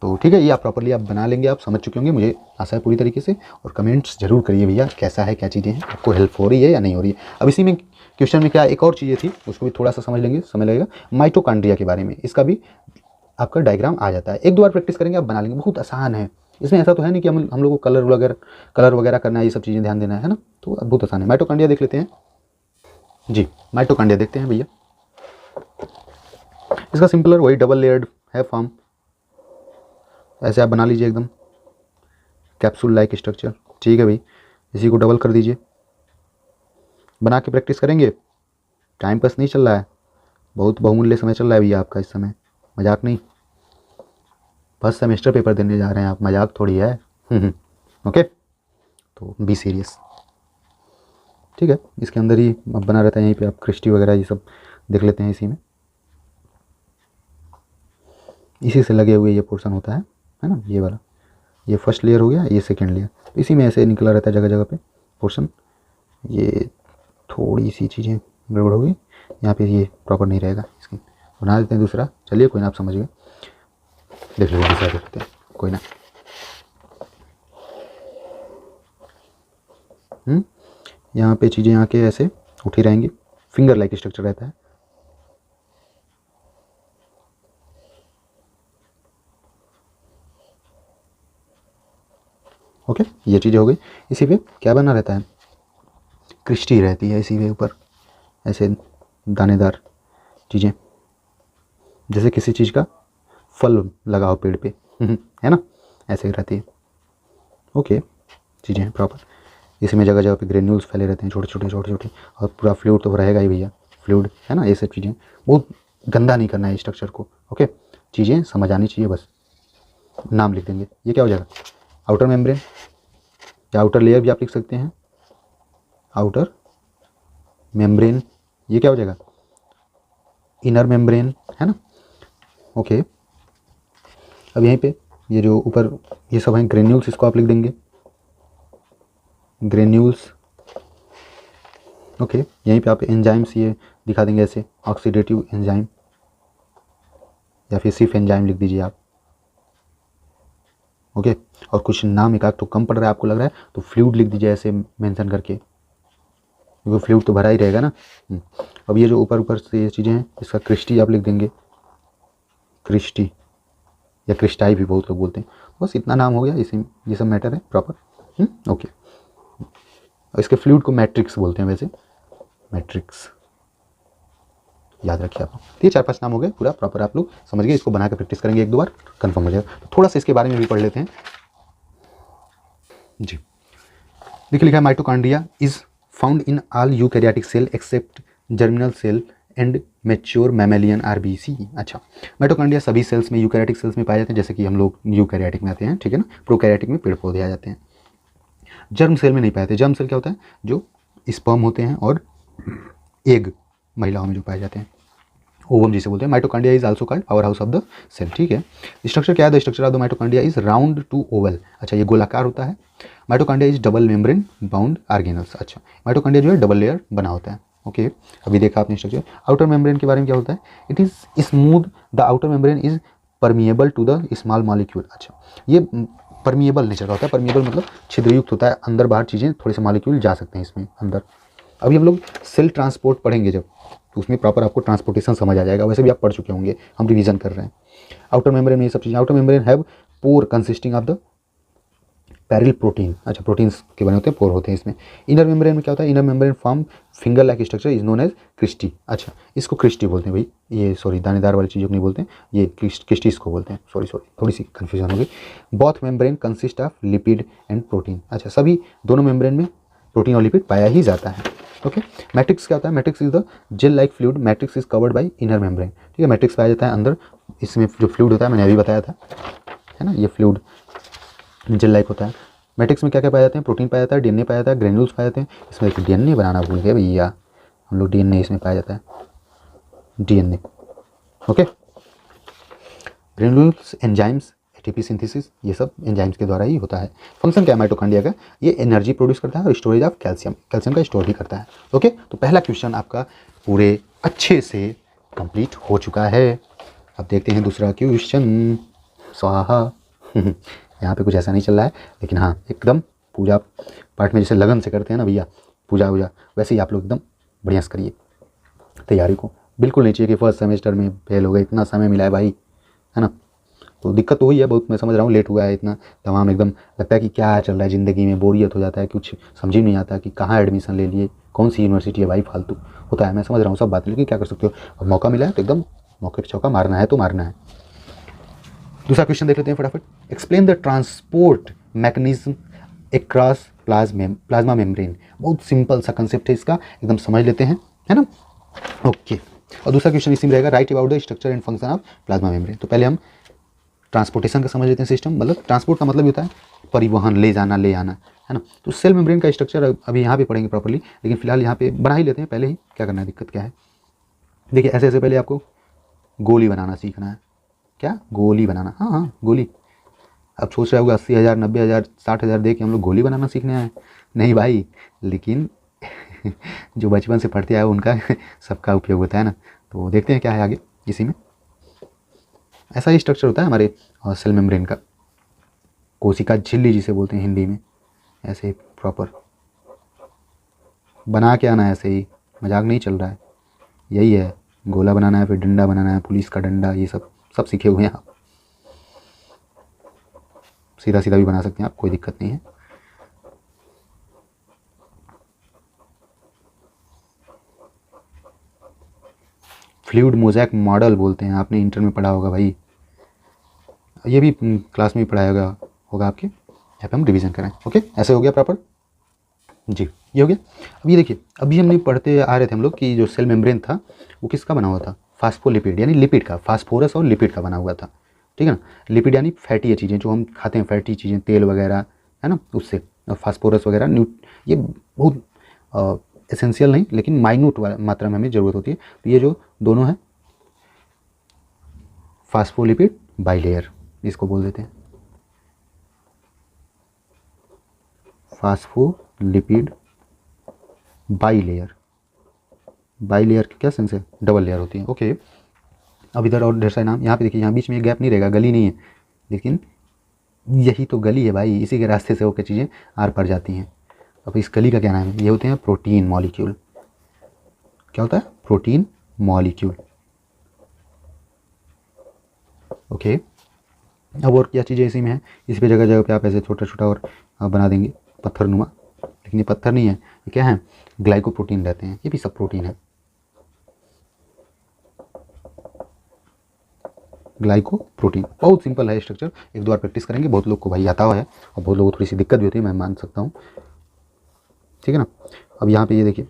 तो ठीक है, ये आप प्रॉपरली आप बना लेंगे, आप समझ चुके होंगे, मुझे आशा है पूरी तरीके से। और कमेंट्स जरूर करिए भैया, कैसा है, क्या चीज़ें हैं, आपको हेल्प हो रही है या नहीं हो रही है। अब इसी में क्वेश्चन में क्या एक और चीज़ें थी, उसको भी थोड़ा सा समझ लेंगे, समय लगेगा। माइटोकॉन्ड्रिया के बारे में, इसका भी आपका डायग्राम आ जाता है, एक दो बार प्रैक्टिस करेंगे आप बना लेंगे, बहुत आसान है। इसमें ऐसा तो है नहीं कि हम लोग को कलर वगैरह करना है, ये सब चीज़ें ध्यान देना है ना, तो बहुत आसान है। माइटोकॉन्ड्रिया देख लेते हैं जी। माइटोकॉन्ड्रिया देखते हैं भैया। इसका सिंपलर वही डबल लेयर्ड है फॉर्म, ऐसे आप बना लीजिए एकदम कैप्सूल लाइक स्ट्रक्चर, ठीक है भाई। इसी को डबल कर दीजिए, बना के प्रैक्टिस करेंगे। टाइम पास नहीं चल रहा है, बहुत बहुमूल्य समय चल रहा है भैया आपका इस समय, मजाक नहीं। फर्स्ट सेमेस्टर पेपर देने जा रहे हैं आप, मजाक थोड़ी है। ओके, तो बी सीरियस, ठीक है। इसके अंदर ही बना रहता है, यहीं पे आप क्रिस्टी वगैरह ये सब देख लेते हैं, इसी में इसी से लगे हुए ये पोर्शन होता है ना, ये वाला, ये फर्स्ट लेयर हो गया, ये सेकेंड लेयर, तो इसी में ऐसे निकला रहता है जगह जगह पे पोर्शन। ये थोड़ी सी चीज़ें गड़बड़ हो गई यहाँ पे, ये प्रॉपर नहीं रहेगा, इसकी बना देते हैं दूसरा। चलिए कोई ना, आप समझ गए, देख लीजिए दूसरा देखते हैं, कोई ना। यहाँ पे चीज़ें आके ऐसे उठी रहेंगी, फिंगर लाइक स्ट्रक्चर रहता है। ओके, ये चीज़ें हो गई। इसी पे क्या बना रहता है? क्रिस्टी रहती है इसी के ऊपर, ऐसे दानेदार चीज़ें, जैसे किसी चीज़ का फल लगा हो पेड़ पे, है ना, ऐसे रहती है। ओके, चीज़ें हैं प्रॉपर। इसमें जगह जगह पे ग्रेन्यूल्स फैले रहते हैं, छोटे छोटे, और पूरा फ्लूइड तो रहेगा ही भैया, फ्लूइड है ना। ये सब चीज़ें बहुत गंदा नहीं करना है स्ट्रक्चर को। ओके, चीज़ें समझ आनी चाहिए, बस नाम लिख देंगे। ये क्या हो जाएगा? आउटर मेम्ब्रेन या आउटर लेयर भी आप लिख सकते हैं, आउटर मेम्ब्रेन। ये क्या हो जाएगा? इनर मेम्ब्रेन, है ना। ओके, अब यहीं पे ये जो ऊपर ये सब हैं ग्रेन्यूल्स, इसको आप लिख देंगे ग्रेन्यूल्स। ओके, यहीं पे आप एंजाइम्स ये दिखा देंगे, ऐसे ऑक्सीडेटिव एंजाइम, या फिर सिर्फ एंजाइम लिख दीजिए आप। ओके, और कुछ नाम एक आध तो कम पड़ रहा है आपको लग रहा है, तो फ्लूइड लिख दीजिए ऐसे मेंशन करके, क्योंकि फ्लूइड तो भरा ही रहेगा ना। अब ये जो ऊपर ऊपर से ये चीज़ें हैं, इसका क्रिस्टी आप लिख देंगे, क्रिस्टी या क्रिस्टाई भी बहुत लोग बोलते हैं। बस इतना नाम हो गया, इसी ये सब मैटर है प्रॉपर। ओके, और इसके फ्लूइड को मैट्रिक्स बोलते हैं वैसे, मैट्रिक्स याद रखिए आप। ये 4-5 नाम हो गए, पूरा प्रॉपर आप लोग समझ गए। इसको बना के प्रैक्टिस करेंगे एक दो बार, कंफर्म हो जाएगा। तो थोड़ा सा इसके बारे में भी पढ़ लेते हैं जी। देखिए लिखा है, mitochondria is found in all eukaryotic cell except germinal cell and mature mammalian RBC. अच्छा, माइटोकॉन्ड्रिया सभी सेल्स में, यूकैरियोटिक सेल्स में पाए जाते हैं, जैसे कि हम लोग यूकैरियोटिक में आते हैं, ठीक है ना। प्रोकैरियोटिक में पेड़ पौधे आ जाते हैं, जर्म सेल में नहीं पाए जाते। जर्म सेल क्या होता है? जो स्पर्म होते हैं और एग महिलाओं में जो पाए जाते हैं, ओवम जिसे बोलते हैं। Mitochondria is also called power house of the cell, ठीक है। स्ट्रक्चर क्या है? The structure of the mitochondria is round to oval. अच्छा, ये गोलाकार होता है। Mitochondria is double membrane bound organelles. अच्छा, माइटोकॉन्ड्रिया जो है डबल लेयर बना होता है। ओके, अभी देखा आपने स्ट्रक्चर। आउटर मेम्ब्रेन के बारे में क्या होता है? It is smooth, the outer membrane is permeable to the small molecule. अच्छा, ये परमिएबल नेचर का होता है। परमिएबल मतलब छिद्रयुक्त होता है, अंदर बाहर चीज़ें थोड़े से मॉलिक्यूल जा सकते हैं इसमें अंदर। अभी हम लोग सेल ट्रांसपोर्ट पढ़ेंगे जब, तो उसमें प्रॉपर आपको ट्रांसपोर्टेशन समझ आ जाएगा। वैसे भी आप पढ़ चुके होंगे, हम रिवीजन कर रहे हैं। आउटर मेम्ब्रेन में ये सब चीज़ें, outer membrane have pore consisting of the porin protein, अच्छा प्रोटीन्स के बने होते हैं, पोर होते हैं इसमें। इनर मेम्ब्रेन में क्या होता है, inner membrane form finger like structure is known as cristae, अच्छा इसको क्रिस्टी बोलते हैं भाई, ये सॉरी दानेदार वाली चीज़ों को नहीं बोलते हैं, ये क्रिस्टी इसको बोलते हैं, सॉरी थोड़ी सी कन्फ्यूजन हो गई। Both membrane consist of lipid and protein, अच्छा सभी दोनों मेम्ब्रेन में प्रोटीन और लिपिड पाया ही जाता है। ओके, मैट्रिक्स क्या होता है, matrix is the gel like fluid, matrix is covered by inner membrane, ठीक है, मैट्रिक्स पाया जाता है अंदर, इसमें जो फ्लूइड होता है मैंने अभी बताया था, है ना, ये फ्लूइड जेल लाइक होता है। मैट्रिक्स में क्या क्या पाया जाते हैं, प्रोटीन पाया जाता है, डीएनए पाया जाता है, ग्रेन्यूल्स पाए जाते हैं, इसमें देखिए डीएनए बनाना भूल गए भैया हम लोग, डीएनए इसमें पाया जाता है, DNA, okay, granules, enzymes, ATP synthesis, ये सब एंजाइम्स के द्वारा ही होता है। फंक्शन क्या है माइटोकॉन्ड्रिया का, ये एनर्जी प्रोड्यूस करता है और स्टोरेज ऑफ कैल्शियम, कैल्शियम का स्टोर भी करता है। ओके, तो पहला क्वेश्चन आपका पूरे अच्छे से कंप्लीट हो चुका है। अब देखते हैं दूसरा क्वेश्चन, स्वाहा यहाँ पे कुछ ऐसा नहीं चल रहा है, लेकिन हाँ एकदम पूजा पाठ में जैसे लगन से करते हैं ना भैया, पूजा वूजा, वैसे ही आप लोग एकदम बढ़िया से करिए तैयारी को। बिल्कुल नहीं चाहिए कि फर्स्ट सेमेस्टर में फेल हो गए, इतना समय मिला है भाई, है ना, तो दिक्कत तो हुई है बहुत, मैं समझ रहा हूँ, लेट हुआ है इतना तमाम, एकदम लगता है कि क्या चल रहा है ज़िंदगी में, बोरियत हो जाता है, कुछ समझ ही नहीं आता कि कहाँ एडमिशन ले लिए, कौन सी यूनिवर्सिटी है भाई, फालतू होता है, मैं समझ रहा हूँ सब बात, लेकिन क्या कर सकते हो, अब मौका मिला है तो एकदम मौके पर चौका मारना है तो मारना है। दूसरा क्वेश्चन देख लेते हैं फटाफट, explain the transport mechanism across plasma membrane, बहुत सिंपल सा कंसेप्ट है इसका, एकदम समझ लेते हैं, है ना, ओके। और दूसरा क्वेश्चन इसी में रहेगा, right about the structure and function of plasma membrane. तो पहले हम ट्रांसपोर्टेशन का समझ लेते हैं सिस्टम, मतलब ट्रांसपोर्ट का मतलब होता है परिवहन, ले जाना, ले आना, है ना। तो सेल मेम्ब्रेन का स्ट्रक्चर अभी यहाँ पे पढ़ेंगे प्रॉपर्ली, लेकिन फिलहाल यहाँ पे बना ही लेते हैं पहले ही, क्या करना है, दिक्कत क्या है, देखिए ऐसे ऐसे पहले आपको गोली बनाना सीखना है, क्या गोली बनाना, हाँ हाँ गोली। अब सोच रहे होगा 80,000 90,000 60,000 दे के हम लोग गोली बनाना सीखने आए, नहीं भाई, लेकिन जो बचपन से पढ़ते आए उनका सबका उपयोग होता है ना। तो देखते हैं क्या है आगे, इसी में ऐसा ही स्ट्रक्चर होता है हमारे सेल मेम्ब्रेन का, कोशिका झिल्ली जिसे बोलते हैं हिंदी में, ऐसे प्रॉपर बना के आना है, ऐसे ही मजाक नहीं चल रहा है, यही है, गोला बनाना है, फिर डंडा बनाना है, पुलिस का डंडा, ये सब सब सीखे हुए हैं आप, सीधा सीधा भी बना सकते हैं आप, कोई दिक्कत नहीं है। फ्लूइड मोज़ेक मॉडल बोलते हैं, आपने इंटर में पढ़ा होगा भाई, ये भी क्लास में ही पढ़ाया होगा आपके, यहाँ पे हम रिवीजन करें। ओके, ऐसे हो गया प्रॉपर जी, ये हो गया। अब ये देखिए, अभी हमने पढ़ते आ रहे थे हम लोग कि जो सेल मेम्ब्रेन था वो किसका बना हुआ था, फास्फोलिपिड यानी लिपिड का, फास्फोरस और लिपिड का बना हुआ था, ठीक है ना। लिपिड यानी फैटी चीज़ें जो हम खाते हैं, फैटी चीज़ें, तेल वगैरह, है ना, उससे, और फास्फोरस वगैरह ये बहुत एसेंशियल नहीं लेकिन माइन्यूट मात्रा में हमें ज़रूरत होती है। तो ये जो दोनों हैं फास्फोलिपिड बाइलेयर, इसको बोल देते हैं फास्फोलिपिड बाइलेयर। बाइलेयर की क्या सेंस है, डबल लेयर होती है। ओके, अब इधर और ढेर सारे नाम, यहाँ पे देखिए, यहाँ बीच में गैप नहीं रहेगा, गली नहीं है, लेकिन यही तो गली है भाई, इसी के रास्ते से होकर चीज़ें आर पार जाती हैं। अब इस गली का क्या नाम है, ये होते हैं प्रोटीन मॉलिक्यूल। क्या होता है, प्रोटीन मॉलिक्यूल। ओके, अब और क्या चीज़ें इसी में है, इस पे जगह जगह पे आप ऐसे छोटा छोटा और बना देंगे पत्थर नुमा, लेकिन ये पत्थर नहीं है, ये क्या है, ग्लाइकोप्रोटीन रहते हैं, ये भी सब प्रोटीन है, ग्लाइकोप्रोटीन। बहुत सिंपल है स्ट्रक्चर, एक दो बार प्रैक्टिस करेंगे, बहुत लोग को भाई आता हुआ है और बहुत लोगों को थोड़ी सी दिक्कत भी होती है, मैं मान सकता हूँ, ठीक है ना। अब यहाँ पे ये देखिए,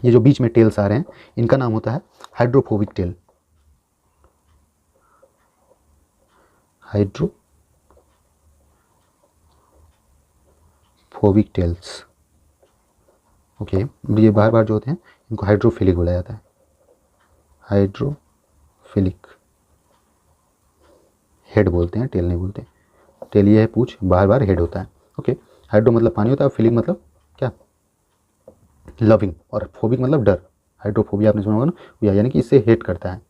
ये जो बीच में टेल्स आ रहे हैं इनका नाम होता है hydrophobic tail, hydrophobic tails. Okay, ये बार बार जो होते हैं इनको हाइड्रोफिलिक बोला जाता है, हाइड्रोफिलिक, हेड बोलते हैं, टेल नहीं बोलते, टेल ये है पूछ, बार बार हेड होता है। ओके, हाइड्रो मतलब पानी होता है, फिलिक मतलब क्या, लविंग, और फोबिक मतलब डर, हाइड्रोफोबिया आपने सुना होगा ना, यानी कि इससे हेट करता है।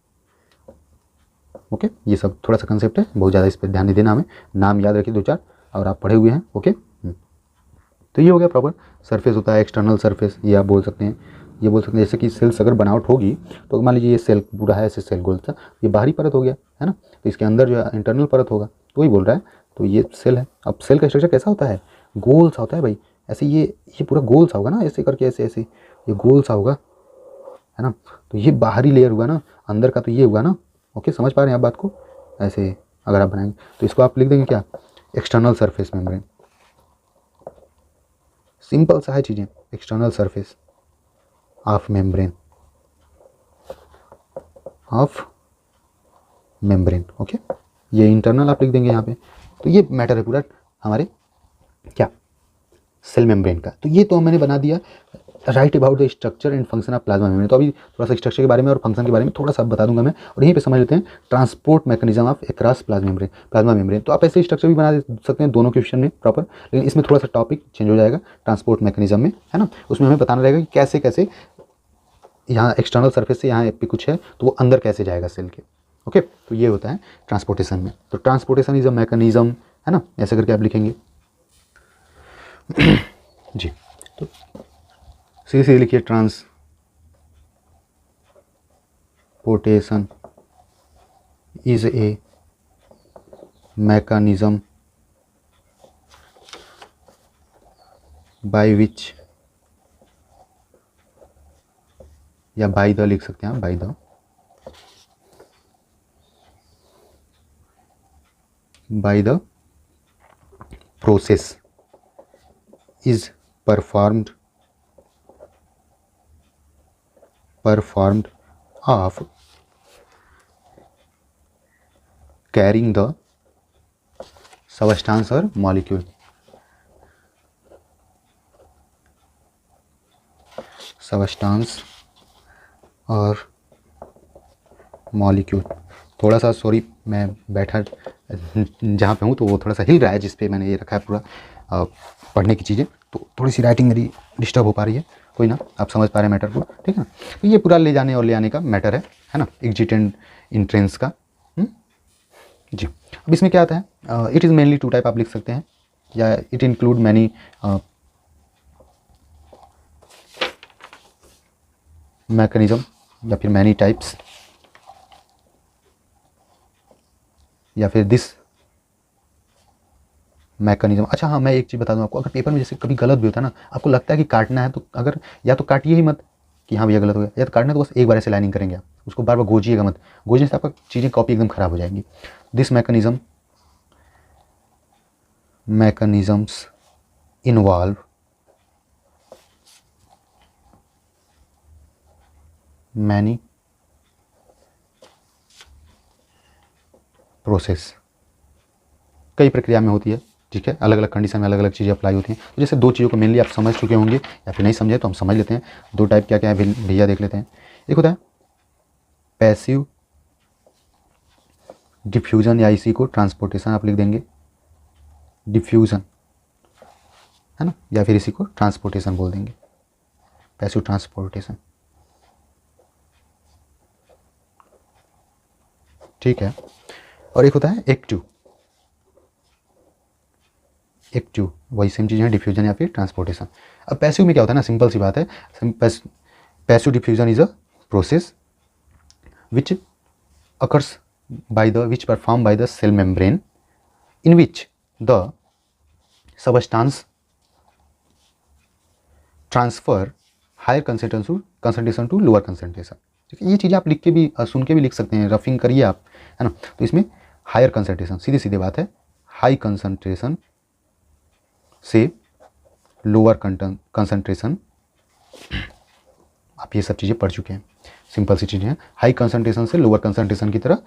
ओके, ये सब थोड़ा सा कंसेप्ट है, बहुत ज़्यादा इस पर ध्यान नहीं देना हमें, नाम याद रखिए दो चार, और आप पढ़े हुए हैं। ओके, तो ये हो गया प्रॉपर। सरफेस होता है एक्सटर्नल सरफेस, ये आप बोल सकते हैं, ये बोल सकते हैं जैसे कि सेल्स अगर बनावट होगी तो मान लीजिए ये सेल पूरा है, ऐसे सेल गोल सा, ये बाहरी परत हो गया, है ना, तो इसके अंदर जो इंटरनल परत होगा, तो वही बोल रहा है तो ये सेल है। अब सेल का स्ट्रक्चर कैसा होता है, गोल सा होता है भाई, ऐसे ये पूरा गोल सा होगा ना, ऐसे करके ऐसे ऐसे ये गोल सा होगा, है ना। तो ये बाहरी लेयर हुआ ना, अंदर का तो ये हुआ ना। ओके, समझ पा रहे हैं आप बात को। ऐसे अगर आप बनाएंगे तो इसको आप लिख देंगे क्या, एक्सटर्नल सरफेस मेम्ब्रेन। सिंपल सा है चीज़ें, external surface of membrane, of membrane. Okay, ये इंटरनल आप लिख देंगे यहाँ पे। तो ये मैटर है पूरा हमारे क्या, सेल मेम्ब्रेन का। तो ये तो मैंने बना दिया right about the structure and function of plasma membrane. तो अभी थोड़ा सा स्ट्रक्चर के बारे में और फंक्शन के बारे में थोड़ा सा बता दूंगा मैं, और यहीं पे समझ लेते हैं transport mechanism of across plasma membrane. तो आप ऐसे स्ट्रक्चर भी बना सकते हैं दोनों क्वेश्चन में प्रॉपर, लेकिन इसमें थोड़ा सा टॉपिक चेंज हो जाएगा ट्रांसपोर्ट मैकेनिज्म में, है ना। उसमें हमें बताना रहेगा कि कैसे कैसे यहाँ एक्सटर्नल सर्फेस से यहाँ पे कुछ है तो वो अंदर कैसे जाएगा सेल के। ओके, तो ये होता है ट्रांसपोर्टेशन में। तो ट्रांसपोर्टेशन इज अ मैकेनिज्म, है ना, ऐसे करके आप लिखेंगे जी। तो सीधे सीधे लिखिए, transportation is a mechanism by which, या बाय द लिख सकते हैं आप, by the, by the process is performed of carrying the substance or molecule, substance और मॉलिक्यूल। थोड़ा सा सॉरी, मैं बैठा जहाँ पे हूँ तो वो थोड़ा सा हिल रहा है जिस पे मैंने ये रखा है पूरा पढ़ने की चीज़ें, तो थोड़ी सी राइटिंग मेरी डिस्टर्ब हो पा रही है, कोई ना, आप समझ पा रहे हैं मैटर को, ठीक है ना। तो ये पूरा ले जाने और ले आने का मैटर है ना, एग्जिट एंड इंट्रेंस का। जी, अब इसमें क्या आता है, इट इज़ मेनली 2 टाइप आप लिख सकते हैं, या इट इंक्लूड मैनी मैकेनिज्म, या फिर मैनी टाइप्स, या फिर दिस मैकेनिज्म। अच्छा हाँ, मैं एक चीज़ बता दूं आपको, अगर पेपर में जैसे कभी गलत भी होता है ना, आपको लगता है कि काटना है, तो अगर या तो काटिए ही मत कि हाँ भैया गलत हो गया, या तो काटना तो बस एक बार ऐसे लाइनिंग करेंगे आप, उसको बार बार गोजिएगा मत, गोजने से आपका चीज़ें कॉपी एकदम ख़राब हो जाएंगी। This mechanisms involve many process, कई प्रक्रिया में होती है, ठीक है, अलग अलग कंडीशन में अलग अलग चीज़ें अप्लाई होती हैं। तो जैसे 2 चीज़ों को मेनली आप समझ चुके होंगे, या फिर नहीं समझे तो हम समझ लेते हैं। 2 टाइप क्या क्या है भैया देख लेते हैं। एक होता है पैसिव डिफ्यूजन, या इसी को ट्रांसपोर्टेशन आप लिख देंगे, डिफ्यूजन, है ना, या फिर इसी को ट्रांसपोर्टेशन बोल देंगे, पैसिव ट्रांसपोर्टेशन, ठीक है। और एक होता है एक्टिव, वही सेम चीज़ है, डिफ्यूजन या फिर ट्रांसपोर्टेशन। अब पैसिव में क्या होता है ना, सिंपल सी बात है, passive diffusion is a process which occurs which performed by the cell membrane in which the substance transfer higher concentration to lower concentration। ठीक है, ये चीज़ें आप लिख के भी सुन के भी लिख सकते हैं, रफिंग करिए आप, है ना। तो इसमें हायर कंसंट्रेशन, सीधी सीधी बात है, हाई कंसंट्रेशन से लोअर कंसंट्रेशन, आप ये सब चीज़ें पढ़ चुके हैं, सिंपल सी चीज़ें हैं। हाई कंसंट्रेशन से लोअर कंसंट्रेशन की तरह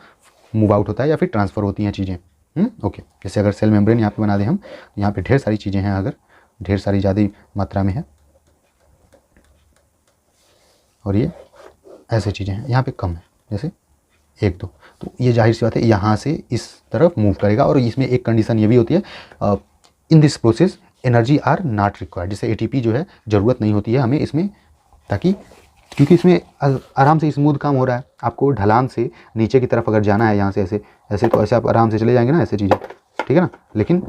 मूव आउट होता है या फिर ट्रांसफ़र होती हैं चीज़ें। ओके, जैसे अगर सेल मेम्ब्रेन यहाँ पे बना दें हम, यहाँ पे ढेर सारी चीज़ें हैं, अगर ढेर सारी ज़्यादा मात्रा में है, और ये ऐसे चीज़ें हैं, यहाँ पे कम है, जैसे 1-2, तो ये जाहिर सी बात है यहाँ से इस तरफ मूव करेगा। और इसमें एक कंडीशन ये भी होती है, in this process energy are not required, जैसे ATP जो है ज़रूरत नहीं होती है हमें इसमें, ताकि क्योंकि इसमें आराम से स्मूथ काम हो रहा है। आपको ढलान से नीचे की तरफ अगर जाना है यहाँ से ऐसे ऐसे, तो ऐसे आप आराम से चले जाएंगे ना, ऐसे चीज़ें, ठीक है ना। लेकिन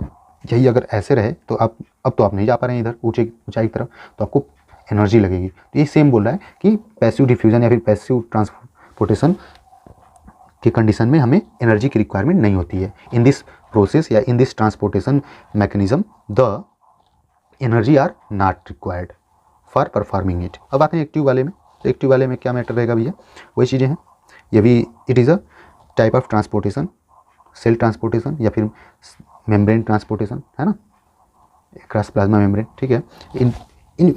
यही अगर ऐसे रहे तो आप अब तो आप नहीं जा पा रहे हैं इधर ऊंचाई की तरफ, तो आपको एनर्जी लगेगी। तो ये सेम बोल रहा है कि पैसिव डिफ्यूजन या फिर पैसिव ट्रांसपोर्टेशन की कंडीशन में हमें एनर्जी की रिक्वायरमेंट नहीं होती है। इन दिस प्रोसेस या in this transportation mechanism the energy are not required for performing it. अब आते हैं एक्टिव वाले में। तो एक्टिव वाले में क्या मैटर रहेगा भैया, वही चीज़ें हैं। ये भी it is a type of transportation, cell transportation या फिर मेम्ब्रेन ट्रांसपोर्टेशन, है ना, क्रॉस प्लाज्मा मेम्ब्रेन, ठीक है। In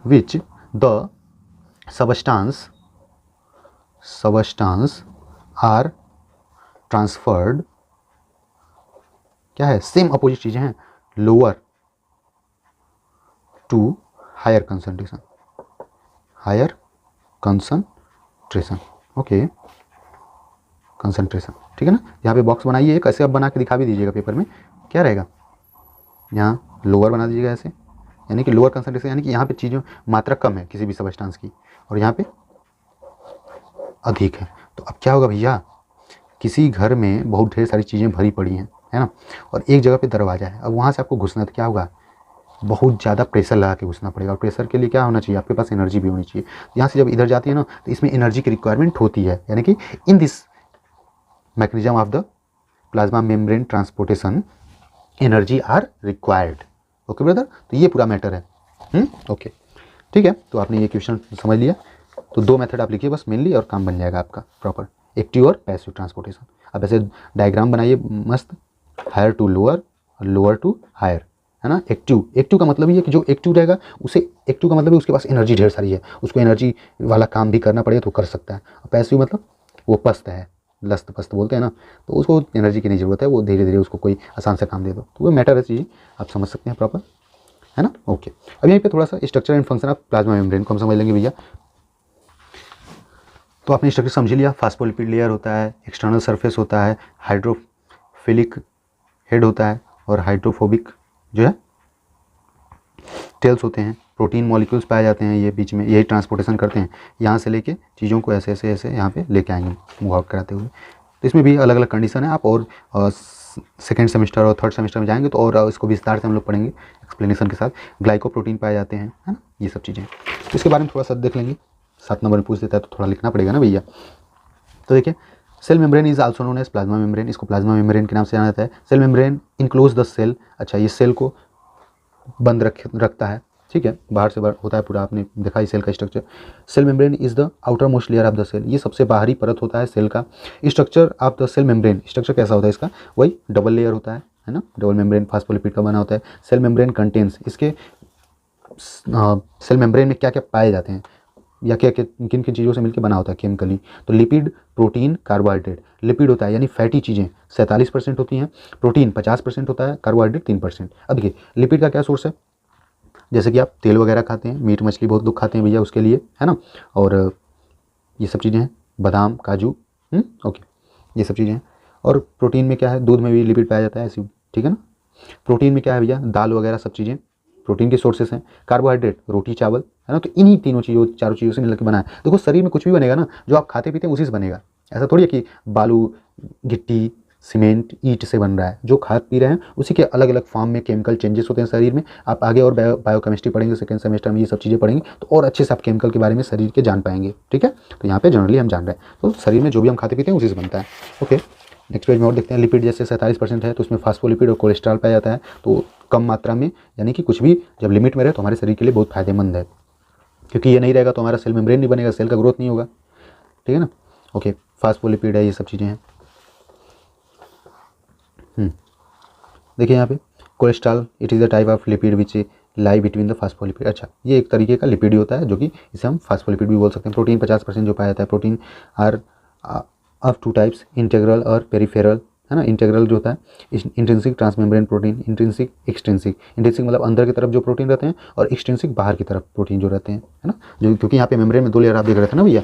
which the substance are transferred, क्या है, सेम अपोजिट चीज़ें हैं, lower to higher concentration, okay, concentration, ठीक है ना। यहाँ पे बॉक्स बनाइए एक, ऐसे आप बना के दिखा भी दीजिएगा पेपर में, क्या रहेगा, यहाँ लोअर बना दीजिएगा ऐसे, यानी कि लोअर कंसंट्रेशन, यानी कि यहाँ पे चीज़ों मात्रा कम है किसी भी सब्सटेंस की और यहाँ पे अधिक है। तो अब क्या होगा भैया, किसी घर में बहुत ढेर सारी चीज़ें भरी पड़ी हैं, है ना, और एक जगह पे दरवाज़ा है, अब वहाँ से आपको घुसना है तो क्या होगा, बहुत ज़्यादा प्रेशर लगा के घुसना पड़ेगा। और प्रेशर के लिए क्या होना चाहिए, आपके पास एनर्जी भी होनी चाहिए। यहाँ से जब इधर जाती है ना, तो इसमें एनर्जी की रिक्वायरमेंट होती है, यानी कि in this mechanism of the plasma membrane transportation energy are required. Okay brother, तो ये पूरा मैटर है। ओके, ठीक है। तो आपने ये क्वेश्चन समझ लिया। तो दो मेथड आप लिखिए बस मेनली, और काम बन जाएगा आपका प्रॉपर, एक्टिव और पैसिव ट्रांसपोर्टेशन। अब ऐसे डायग्राम बनाइए मस्त, हायर टू लोअर और लोअर टू हायर, है ना। एक्टिव का मतलब ये है कि जो एक्टिव रहेगा उसे, एक्टिव का मतलब है उसके पास एनर्जी ढेर सारी है, उसको एनर्जी वाला काम भी करना पड़ेगा तो कर सकता है। और पैसिव मतलब वो पस्त है, लस्त पस्त बोलते हैं ना, तो उसको एनर्जी की नहीं ज़रूरत है, वो धीरे धीरे उसको कोई आसान सा काम दे दो, तो वो मैटर है चीज़ें, आप समझ सकते हैं प्रॉपर, है ना। ओके, अब यहीं पे थोड़ा सा structure and function of plasma membrane को हम समझ लेंगे भैया। तो आपने स्ट्रक्चर समझ लिया, फास्फोलिपिड लेयर होता है, एक्सटर्नल सरफेस होता है, हाइड्रोफिलिक हेड होता है और हाइड्रोफोबिक जो है टेल्स होते हैं। प्रोटीन मॉलिक्यूल्स पाए जाते हैं ये बीच में, यही ट्रांसपोर्टेशन करते हैं, यहाँ से लेके चीज़ों को ऐसे ऐसे ऐसे यहाँ पे लेके आएंगे मूव आउट कराते हुए। तो इसमें भी अलग अलग कंडीशन है, आप और सेकेंड सेमेस्टर और थर्ड सेमेस्टर में जाएंगे तो और इसको विस्तार से हम लोग पढ़ेंगे एक्सप्लेनेशन के साथ। ग्लाइकोप्रोटीन पाए जाते हैं, है ना, ये सब चीज़ें, तो इसके बारे में थोड़ा सा देख लेंगे। 7 नंबर में पूछ देता है तो थोड़ा लिखना पड़ेगा ना भैया। तो देखिए, cell membrane is also known as plasma membrane, इसको प्लाज्मा मेम्ब्रेन के नाम से जाना जाता है। Cell membrane enclose the cell, अच्छा ये सेल को बंद रखता है, ठीक है, बाहर से होता है पूरा, आपने देखा इस सेल का structure. Cell membrane is the outermost layer of the cell, ये सबसे बाहरी परत होता है सेल का। Structure of the cell membrane, structure कैसा होता है इसका, वही डबल लेयर होता है ना, डबल मेम्ब्रेन फास्फोलिपिड का बना होता है। सेल मेम्ब्रेन कंटेन्स, इसके सेल मेम्ब्रेन में क्या क्या पाए जाते हैं या क्या किन किन चीज़ों से मिलकर बना होता है केमिकली, तो लिपिड, प्रोटीन, कार्बोहाइड्रेट। लिपिड होता है यानी फैटी चीज़ें 47% होती हैं, प्रोटीन 50% होता है, कार्बोहाइड्रेट 3%। अब देखिए लिपिड का क्या सोर्स है, जैसे कि आप तेल वगैरह खाते हैं, मीट मछली बहुत लोग खाते हैं भैया उसके लिए, है ना, और ये सब चीज़ें हैं, बादाम, काजू, ओके, ये सब चीज़ें हैं। और प्रोटीन में क्या है, दूध में भी लिपिड पाया जाता है ऐसी, ठीक है ना। प्रोटीन में क्या है भैया, दाल वगैरह सब चीज़ें प्रोटीन के सोर्सेस हैं। कार्बोहाइड्रेट, रोटी चावल, है ना, तो इन्हीं तीनों चीज़ों, चारों चीज़ों से मिलकर बना है। देखो शरीर में कुछ भी बनेगा ना, जो आप खाते पीते हैं उसी से बनेगा, ऐसा थोड़ी है कि बालू, गिट्टी, सीमेंट, ईंट से बन रहा है। जो खा पी रहे हैं उसी के अलग अलग फॉर्म में केमिकल चेंजेस होते हैं शरीर में। आप आगे और बायोकेमिस्ट्री पढ़ेंगे सेकंड सेमेस्टर में, ये सब चीज़ें पढ़ेंगे तो और अच्छे से आप केमिकल के बारे में शरीर के जान पाएंगे, ठीक है। तो यहाँ पे जनरली हम जान रहे हैं, तो शरीर में जो भी हम खाते पीते हैं उसी से बनता है। ओके, नेक्स्ट पेज में और देखते हैं। लिपिड जैसे 47% है, तो उसमें फास्फोलिपिड और कोलेस्ट्रॉल पाया जाता है, तो कम मात्रा में, यानी कि कुछ भी जब लिमिट में रहे तो हमारे शरीर के लिए बहुत फायदेमंद है, क्योंकि ये नहीं रहेगा तो हमारा सेल मेम्ब्रेन नहीं बनेगा, सेल का ग्रोथ नहीं होगा, ठीक है ना। ओके, फास्फोलिपिड है, ये सब चीज़ें हैं। देखिए यहाँ पे cholesterol, it is the type of lipid which lie between the phospholipid. अच्छा, ये एक तरीके का लिपिड ही होता है, जो कि इसे हम फास्फोलिपिड भी बोल सकते हैं। प्रोटीन 50% जो पाया जाता है। Protein are of 2 types, integral और पेरिफेरल, है ना। इंटेग्रल जो होता है intrinsic transmembrane protein, intrinsic extrinsic. Intrinsic मतलब अंदर की तरफ जो प्रोटीन रहते हैं, और एक्सट्रिंसिक बाहर की तरफ प्रोटीन जो रहते हैं, है ना, जो क्योंकि यहाँ पे मेम्ब्रेन में 2 लेयर आप देख रहे थे ना भैया,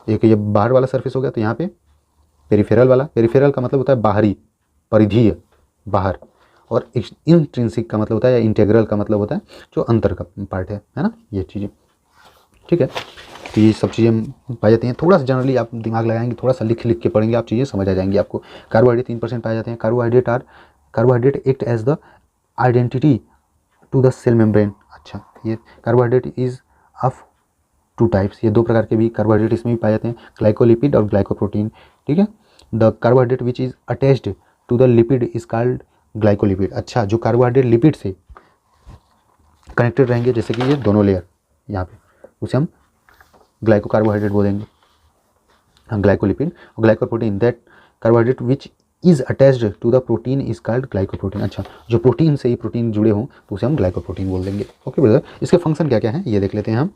एक ये बाहर वाला सरफेस हो गया, तो यहाँ पे पेरिफेरल वाला, पेरिफेरल का मतलब होता है बाहरी, परिधीय, बाहर, और इंट्रिंसिक का मतलब होता है, या इंटेग्रल का मतलब होता है जो अंतर का पार्ट है ना, ये चीज़ें, ठीक है। तो ये सब चीज़ें पाई जाती हैं। थोड़ा सा जनरली आप दिमाग लगाएंगे, थोड़ा सा लिख के पढ़ेंगे, आप चीज़ें समझ आ जाएंगी आपको। कार्बोहाइड्रेट 3% पाए जाते हैं। Carbohydrate act as the identity to the cell membrane. अच्छा, ये कार्बोहाइड्रेट इज ऑफ 2 टाइप्स, ये 2 प्रकार के भी कार्बोहाइड्रेट इसमें भी पाए जाते हैं, ग्लाइकोलिपिड और ग्लाइकोप्रोटीन, ठीक है। The carbohydrate which is attached to the lipid is called glycolipid. अच्छा, जो कार्बोहाइड्रेट लिपिड से कनेक्टेड रहेंगे, जैसे कि ये दोनों लेयर यहाँ पे, उसे हम ग्लाइको कार्बोहाइड्रेट बोलेंगे, हाँ ग्लाइकोलिपिड। और glycoprotein, that carbohydrate which is attached to the protein is called glycoprotein. अच्छा, जो प्रोटीन से ही प्रोटीन जुड़े हों तो उसे हम ग्लाइकोप्रोटीन बोल देंगे। ओके ब्रदर, इसके फंक्शन क्या क्या हैं ये देख लेते हैं हम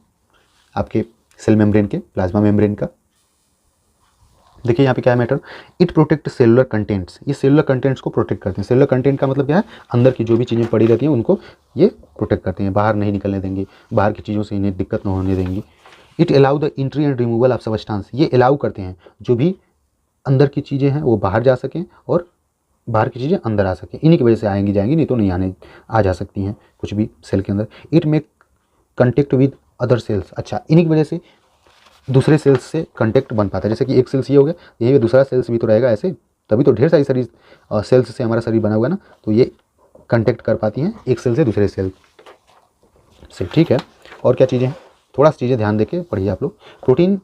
आपके सेल मेम्ब्रेन के, प्लाज्मा मेम्ब्रेन का। देखिए यहाँ पे क्या है matter, it protect cellular contents, ये सेलुलर कंटेंट्स को प्रोटेक्ट करते हैं। सेलुलर कंटेंट का मतलब क्या है, अंदर की जो भी चीज़ें पड़ी रहती हैं उनको ये प्रोटेक्ट करते हैं, बाहर नहीं निकलने देंगे, बाहर की चीज़ों से इन्हें दिक्कत न होने देंगे। It allow the entry and removal of substance, ये अलाउ करते हैं जो भी अंदर की चीज़ें हैं वो बाहर जा सकें और बाहर की चीज़ें अंदर आ सकें, इन्हीं की वजह से आएंगी जाएंगी, नहीं तो नहीं आ जा सकती हैं कुछ भी सेल के अंदर। It make contact with other cells, अच्छा इन्हीं की वजह से दूसरे सेल्स से कंटेक्ट बन पाता है। जैसे कि एक सेल्स ये हो गया, यही दूसरा सेल्स भी तो रहेगा ऐसे, तभी तो ढेर सारी शरीर सेल्स से हमारा शरीर बना हुआ है ना, तो ये कंटेक्ट कर पाती हैं एक सेल से दूसरे सेल से। ठीक है, और क्या चीज़ें हैं, थोड़ा सा चीज़ें ध्यान देके पढ़िए आप लोग। Protein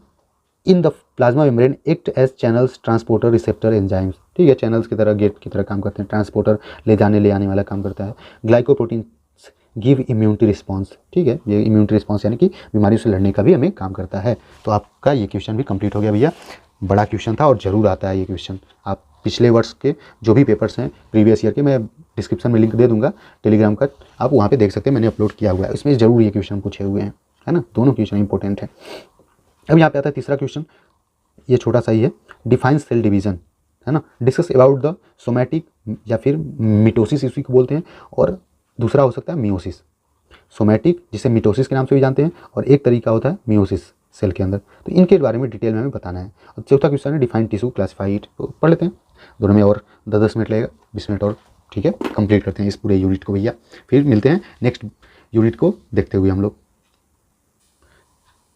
in the plasma membrane act as channels, transporter, receptor, enzymes. ठीक है, चैनल्स की तरह, गेट की तरह काम करते हैं, ट्रांसपोर्टर ले जाने ले आने वाला काम करता है। ग्लाइकोप्रोटीन गिव इम्यूनिटी रिस्पॉन्स, ठीक है, ये इम्यूनिटी रिस्पॉन्स यानी कि बीमारियों से लड़ने का भी हमें काम करता है। तो आपका ये क्वेश्चन भी कंप्लीट हो गया भैया, बड़ा क्वेश्चन था और ज़रूर आता है ये क्वेश्चन। आप पिछले वर्ष के जो भी पेपर्स हैं प्रीवियस ईयर के, मैं डिस्क्रिप्शन में लिंक दे दूंगा टेलीग्राम का, आप वहाँ पे देख सकते हैं, मैंने अपलोड किया हुआ है, इसमें ज़रूर ये क्वेश्चन पूछे हुए हैं, है ना, दोनों क्वेश्चन इंपॉर्टेंट है। अब यहाँ पे आता है तीसरा क्वेश्चन, ये छोटा सा ही है, डिफाइन सेल डिवीज़न, है ना, डिस्कस अबाउट द सोमैटिक या फिर मिटोसिस इसी को बोलते हैं, और दूसरा हो सकता है मियोसिस। सोमैटिक जिसे मिटोसिस के नाम से भी जानते हैं, और एक तरीका होता है मियोसिस सेल के अंदर, तो इनके बारे में डिटेल में हमें बताना है। और चौथा क्वेश्चन है डिफाइन टिश्यू, क्लासीफाई इट, तो पढ़ लेते हैं, दोनों में और 10-10 मिनट लगेगा, 20 मिनट और, ठीक है, कंप्लीट करते हैं इस पूरे यूनिट को भैया, फिर मिलते हैं नेक्स्ट यूनिट को देखते हुए हम लोग।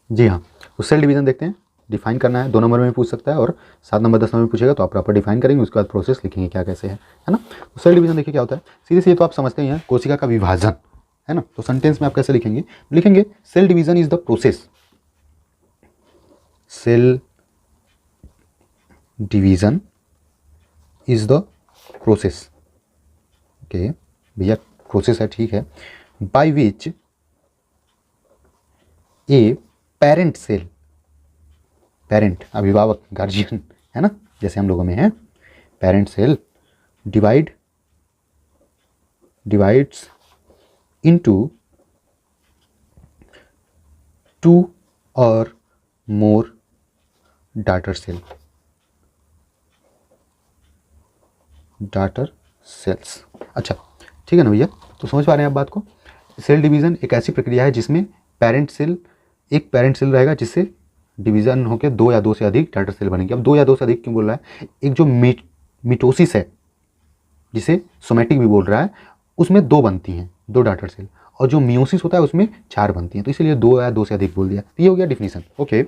जी हाँ, तो सेल डिवीज़न देखते हैं, डिफाइन करना है, 2 नंबर में पूछ सकता है और 7 नंबर 10 नंबर में पूछेगा, तो आप प्रॉपर डिफाइन करेंगे, उसके बाद प्रोसेस लिखेंगे क्या कैसे है ना। तो सेल डिवीज़न देखिए क्या होता है, सीधे सीधे तो आप समझते ही हैं, कोशिका का विभाजन, है ना। तो सेंटेंस में आप कैसे लिखेंगे, लिखेंगे cell division is the process, cell division is the process, okay भैया प्रोसेस है, ठीक है, by which a parent cell, parent अभिभावक, गार्जियन, है ना, जैसे हम लोगों में है, पेरेंट सेल डिवाइड्स इनटू 2 और मोर डाटर सेल, डाटर सेल्स। अच्छा ठीक है ना भैया, तो समझ पा रहे हैं आप बात को। सेल डिवीज़न एक ऐसी प्रक्रिया है जिसमें पेरेंट सेल, एक पेरेंट सेल रहेगा जिससे डिवीज़न होकर 2 या 2 से अधिक डाटर सेल बनेंगे। अब 2 या 2 से अधिक क्यों बोल रहा है, एक जो मिटोसिस है जिसे सोमैटिक भी बोल रहा है, उसमें 2 बनती हैं, 2 डाटर सेल, और जो मियोसिस होता है उसमें 4 बनती हैं, तो इसलिए 2 या 2 से अधिक बोल दिया। तो ये हो गया डिफिनीशन। ओके,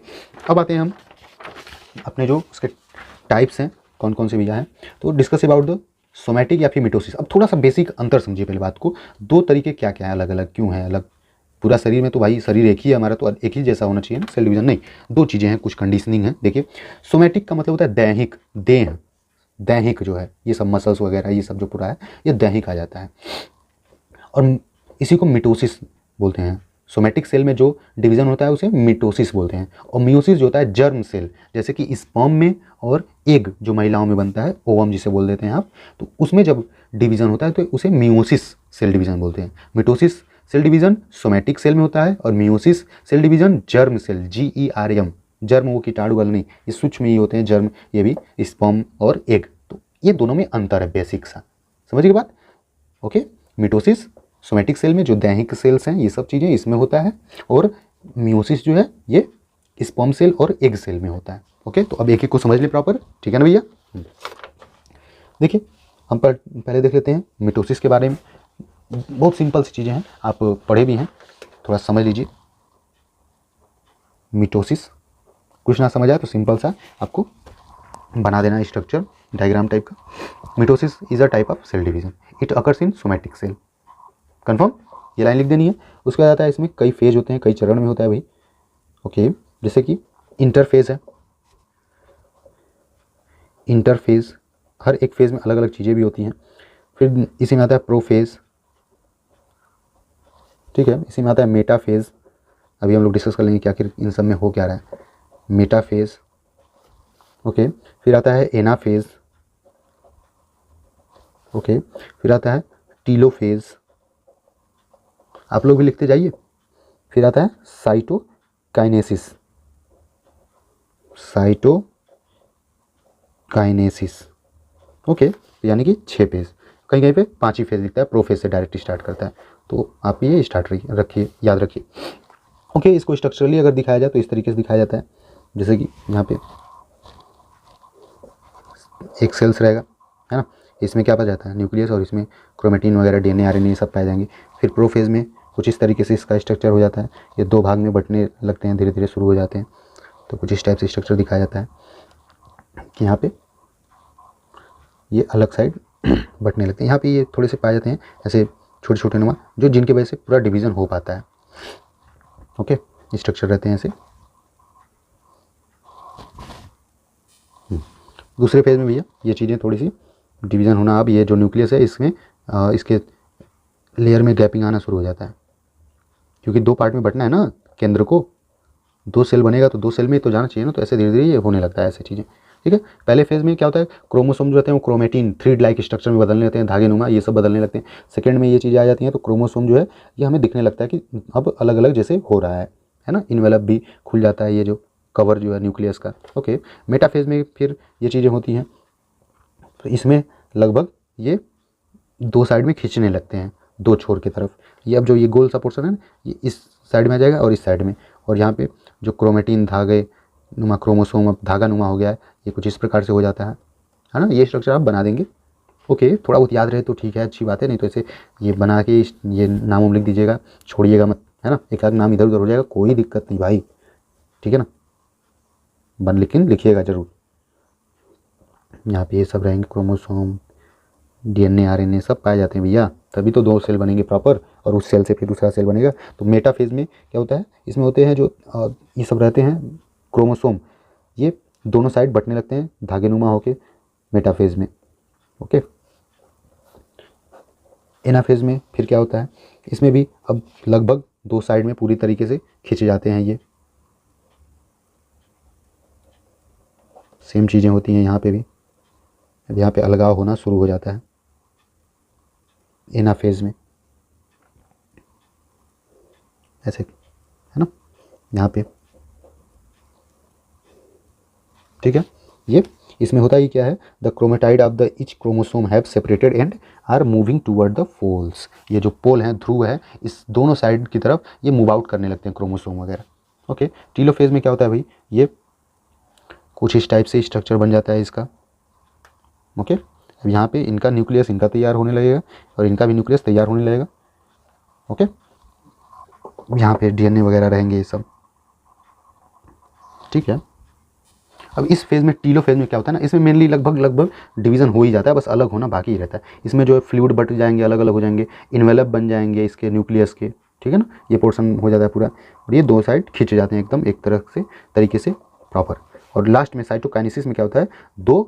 अब आते हैं हम अपने जो उसके टाइप्स हैं, कौन कौन से भैया हैं, तो डिस्कस अबाउट द सोमैटिक या फिर मिटोसिस। अब थोड़ा सा बेसिक अंतर समझिए पहले बात को, 2 तरीके क्या क्या है, अलग अलग क्यों है अलग, पूरा शरीर में तो भाई शरीर एक ही है हमारा, तो एक ही जैसा होना चाहिए ना, सेल डिवीज़न नहीं, 2 चीज़ें हैं, कुछ कंडीशनिंग है। देखिए सोमैटिक का मतलब होता है दैहिक, देह, दैहिक जो है ये सब मसल्स वगैरह ये सब जो पूरा है ये दैहिक आ जाता है, और इसी को मिटोसिस बोलते हैं। सोमैटिक सेल में जो डिवीज़न होता है उसे मिटोसिस बोलते हैं, और मियोसिस जो होता है जर्म सेल, जैसे कि स्पर्म में और एग जो महिलाओं में बनता है, ओवम जिसे बोल देते हैं आप, तो उसमें जब डिवीज़न होता है तो उसे मियोसिस सेल डिवीज़न बोलते हैं। Mitosis cell division somatic cell में होता है, और meiosis cell division germ cell, GERM, germ वो कीटाणु वाले नहीं, ये सूक्ष्म ही होते हैं जर्म, ये भी स्पर्म और एग, तो ये दोनों में अंतर है बेसिक सा, समझिए बात। ओके, मिटोसिस सोमैटिक सेल में जो दैहिक सेल्स हैं ये सब चीज़ें इसमें होता है, और मियोसिस जो है ये स्पर्म सेल और एग सेल में होता है। ओके, तो अब एक एक को समझ ले प्रॉपर, ठीक है ना भैया। देखिए हम पहले देख लेते हैं मिटोसिस के बारे में, बहुत सिंपल सी चीज़ें हैं, आप पढ़े भी हैं, थोड़ा समझ लीजिए। मिटोसिस कुछ ना समझ आए तो सिंपल सा आपको बना देना स्ट्रक्चर डायग्राम टाइप का। Mitosis is a type of cell division, it occurs in somatic cell, confirm, ये लाइन लिख देनी है। उसके बाद आता है इसमें कई फेज होते हैं, कई चरण में होता है भाई। ओके, जैसे कि इंटरफेज है, इंटरफेज, हर एक फेज़ में अलग अलग चीज़ें भी होती हैं। फिर इसी में आता है प्रोफेज़, ठीक है। इसी में आता है मेटाफेज़, अभी हम लोग डिस्कस कर लेंगे कि आखिर इन सब में हो क्या रहा है। Metaphase, okay. फिर आता है एनाफेज़, ओके। फिर आता है टीलोफेज़, आप लोग भी लिखते जाइए। फिर आता है साइटोकाइनेसिस, साइटोकाइनेसिस, ओके। यानी कि 6 फेज़, कहीं कहीं पे 5 ही फेज़ लिखता है, प्रोफेज से डायरेक्ट स्टार्ट करता है, तो आप ये स्टार्ट रखिए, याद रखिए, ओके। इसको स्ट्रक्चरली अगर दिखाया जाए तो इस तरीके से दिखाया जाता है, जैसे कि यहाँ पे एक सेल्स रहेगा, है ना। इसमें क्या पाया जाता है, न्यूक्लियस, और इसमें क्रोमेटिन वगैरह, डीएनए, आरएनए सब पाए जाएंगे। फिर प्रोफेज में कुछ इस तरीके से इसका स्ट्रक्चर हो जाता है, ये 2 भाग में बंटने लगते हैं, धीरे धीरे शुरू हो जाते हैं। तो कुछ इस टाइप से स्ट्रक्चर दिखाया जाता है कि यहाँ पे ये अलग साइड बंटने लगते हैं। यहाँ पे ये थोड़े से पाए जाते हैं ऐसे छोटे छोटे नुमा, जो जिनकी वजह से पूरा डिवीज़न हो पाता है, ओके। स्ट्रक्चर रहते हैं ऐसे। दूसरे फेज़ में भैया ये चीज़ें थोड़ी सी डिवीज़न होना, अब ये जो न्यूक्लियस है इसमें इसके लेयर में गैपिंग आना शुरू हो जाता है, क्योंकि 2 पार्ट में बंटना है ना केंद्र को, 2 सेल बनेगा तो 2 सेल में तो जाना चाहिए ना, तो ऐसे धीरे धीरे ये होने लगता है ऐसी चीज़ें, ठीक है। पहले फेज़ में क्या होता है, क्रोमोसोम जो रहते हैं वो क्रोमेटिन थ्रेड लाइक स्ट्रक्चर में बदलने लगते हैं, धागे नुमा ये सब बदलने लगते हैं। सेकंड में ये चीज़ें आ जाती हैं तो क्रोमोसोम जो है ये हमें दिखने लगता है कि अब अलग अलग जैसे हो रहा है ना, इन्वेलप भी खुल जाता है, ये जो कवर जो है न्यूक्लियस का, ओके। मेटाफेज में फिर ये चीज़ें होती हैं, तो इसमें लगभग ये 2 साइड में खींचने लगते हैं, 2 छोर की तरफ। ये अब जो ये गोल सा पोर्शन है ना, ये इस साइड में आ जाएगा और इस साइड में, और यहाँ पे जो क्रोमेटिन धागे नुमा क्रोमोसोम अब धागा नुमा हो गया है, ये कुछ इस प्रकार से हो जाता है ना। ये स्ट्रक्चर आप बना देंगे, ओके। थोड़ा बहुत याद रहे तो ठीक है, अच्छी बात है, नहीं तो ऐसे ये बना के ये नाम लिख दीजिएगा, छोड़िएगा मत, है ना। एक आध नाम इधर उधर हो जाएगा, कोई दिक्कत नहीं भाई, ठीक है ना, लेकिन लिखिएगा ज़रूर। यहाँ पे ये सब रहेंगे, क्रोमोसोम, डीएनए, आरएनए सब पाए जाते हैं भैया, तभी तो 2 सेल बनेंगे प्रॉपर, और उस सेल से फिर दूसरा सेल बनेगा। तो मेटाफेज में क्या होता है, इसमें होते हैं जो ये सब रहते हैं क्रोमोसोम, ये दोनों साइड बंटने लगते हैं धागे नुमा होके मेटाफेज में, ओके। एनाफेज में फिर क्या होता है, इसमें भी अब लगभग 2 साइड में पूरी तरीके से खींचे जाते हैं, ये सेम चीज़ें होती हैं यहाँ पे भी, यहाँ पे अलगाव होना शुरू हो जाता है एनाफेज में, ऐसे, है ना, यहाँ पे, ठीक है। ये इसमें होता ही क्या है, the chromatid of the each chromosome have separated and are moving toward the poles, ये जो पोल हैं, ध्रुव है, इस दोनों साइड की तरफ ये मूव आउट करने लगते हैं क्रोमोसोम वगैरह, ओके। टीलोफेज में क्या होता है भाई, ये कुछ इस टाइप से स्ट्रक्चर बन जाता है इसका, ओके। अब यहाँ पे इनका न्यूक्लियस इनका तैयार होने लगेगा, और इनका भी न्यूक्लियस तैयार होने लगेगा, ओके। यहाँ पे डीएनए वगैरह रहेंगे ये सब, ठीक है। अब इस फेज़ में, टीलो फेज़ में क्या होता है ना, इसमें मेनली लगभग डिवीज़न हो ही जाता है, बस अलग होना बाकी ही रहता है। इसमें जो है फ्लूइड बट जाएंगे, अलग अलग हो जाएंगे, इन्वेलप बन जाएंगे इसके न्यूक्लियस के, ठीक है ना, ये पोर्शन हो जाता है पूरा, और ये 2 साइड खींचे जाते हैं एकदम एक तरह से तरीके से प्रॉपर। और लास्ट में साइटोकाइनेसिस में क्या होता है, 2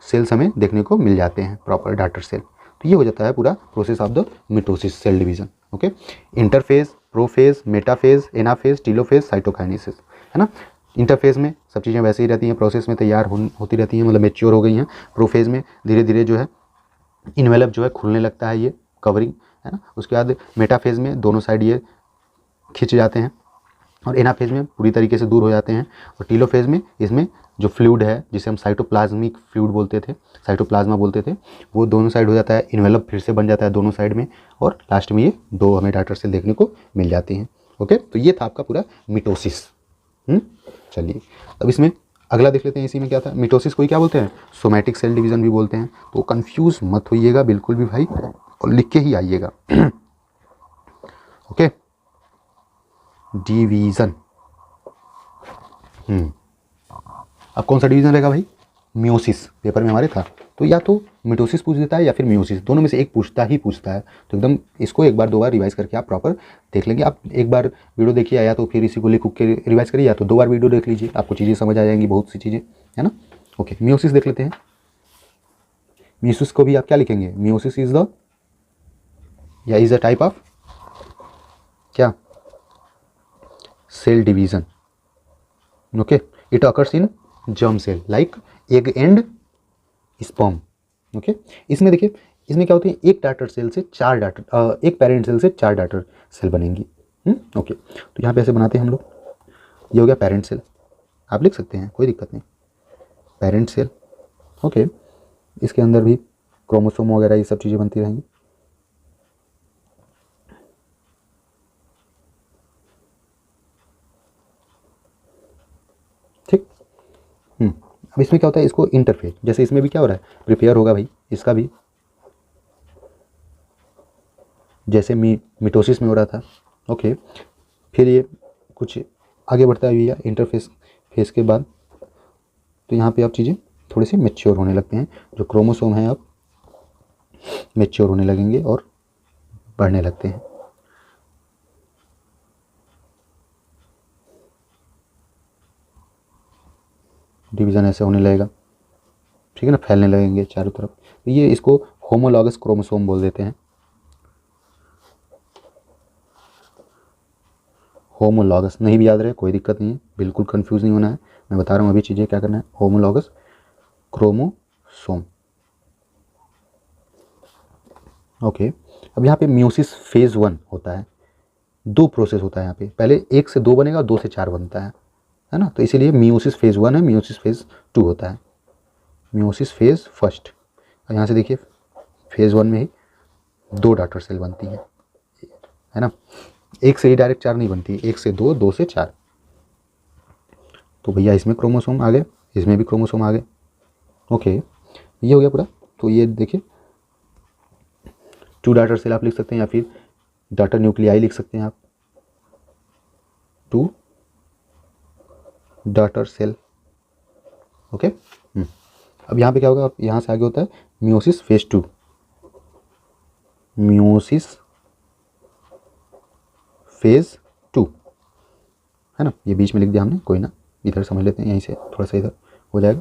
सेल्स हमें देखने को मिल जाते हैं प्रॉपर डाटर सेल। तो ये हो जाता है पूरा process of the mitosis, cell division, okay. Interphase, prophase, metaphase, anaphase, telophase, cytokinesis, है ना। इंटरफेज में सब चीज़ें वैसे ही रहती हैं, प्रोसेस में तैयार होती रहती हैं, मतलब मैच्योर हो गई हैं। प्रोफेज में धीरे धीरे जो है इन्वेलप जो है खुलने लगता है, ये कवरिंग, है ना। उसके बाद मेटाफेज में दोनों साइड ये खिंच जाते हैं, और एनाफेज में पूरी तरीके से दूर हो जाते हैं। और टीलोफेज में इसमें जो फ्लूइड है, जिसे हम साइटोप्लाज्मिक फ्लूइड बोलते थे, साइटोप्लाज्मा बोलते थे, वो दोनों साइड हो जाता है, इन्वेलप फिर से बन जाता है दोनों साइड में, और लास्ट में ये 2 हमें डाटर सेल देखने को मिल जाती हैं, ओके। तो ये था आपका पूरा मिटोसिस। चलिए अब इसमें अगला देख लेते हैं। इसी में क्या था, मिटोसिस को ही क्या बोलते हैं, सोमैटिक सेल डिवीज़न भी बोलते हैं। तो कंफ्यूज मत होइएगा बिल्कुल भी भाई, और लिख के ही आइएगा, ओके। डिवीज़न, अब कौन सा डिवीज़न रहेगा भाई, मियोसिस, पेपर में हमारे था। तो या तो मिटोसिस पूछ देता है या फिर मियोसिस, दोनों में से एक पूछता ही पूछता है। तो एकदम इसको एक बार 2 बार रिवाइज करके आप प्रॉपर देख लेंगे। आप एक बार वीडियो देखिए, या तो फिर इसी को लिख के रिवाइज करिए, या तो 2 बार वीडियो देख लीजिए, आपको चीज़ें समझ आ जाएंगी, बहुत सी चीज़ें, है ना। ओके, मियोसिस देख लेते हैं। मियोसिस को भी आप क्या लिखेंगे, मियोसिस इज द या इज अ टाइप ऑफ क्या, cell division. Okay, it occurs in germ cell like egg and sperm. Okay, इसमें देखिए, इसमें क्या होती है, एक डाटर सेल से चार डाटर, एक पेरेंट सेल से चार डाटर सेल बनेंगी। ओके, तो यहाँ पे ऐसे बनाते हैं हम लोग। ये हो गया पेरेंट सेल, आप लिख सकते हैं, कोई दिक्कत नहीं, पेरेंट सेल। ओके, इसके अंदर भी क्रोमोसोम वगैरह ये सब चीज़ें बनती रहेंगी। ठीक। अब इसमें क्या होता है, इसको इंटरफेज, जैसे इसमें भी क्या हो रहा है, प्रिपेयर होगा भाई, इसका भी जैसे मिटोसिस में हो रहा था। ओके, फिर ये कुछ आगे बढ़ता है भैया इंटरफेस फेस के बाद, तो यहाँ पे अब चीज़ें थोड़ी सी मैच्योर होने लगते हैं, जो क्रोमोसोम हैं अब मैच्योर होने लगेंगे और बढ़ने लगते हैं। डिवीज़न ऐसे होने लगेगा, ठीक है ना, फैलने लगेंगे चारों तरफ। तो ये इसको होमोलॉगस क्रोमोसोम बोल देते हैं। होमोलॉगस नहीं भी याद रहे कोई दिक्कत नहीं है, बिल्कुल कंफ्यूज नहीं होना है, मैं बता रहा हूँ अभी चीज़ें क्या करना है। Homologous chromosome. ओके, अब यहाँ पे मियोसिस फेज़ 1 होता है, दो प्रोसेस होता है यहाँ पे, पहले 1 से 2 बनेगा, 2 से 4 बनता है ना, तो इसीलिए मियोसिस फेज़ 1 है, मियोसिस फेज़ 2 होता है, मियोसिस फेज़ फर्स्ट। और यहाँ से देखिए फेज़ 1 में ही 2 डॉटर सेल बनती है ना, 1 से ही डायरेक्ट 4 नहीं बनती, 1 से 2, 2 से 4। तो भैया इसमें क्रोमोसोम आ गए, इसमें भी क्रोमोसोम आ गए। ओके, ये हो गया पूरा। तो ये देखिए 2 डॉटर सेल आप लिख सकते हैं, या फिर डॉटर न्यूक्लियाई लिख सकते हैं आप, 2 डॉटर सेल। ओके, अब यहाँ पे क्या होगा, यहाँ से आगे होता है मियोसिस फेज़ 2, मियोसिस फेज़ 2 है ना, ये बीच में लिख दिया हमने, कोई ना, इधर समझ लेते हैं, यहीं से थोड़ा सा इधर हो जाएगा।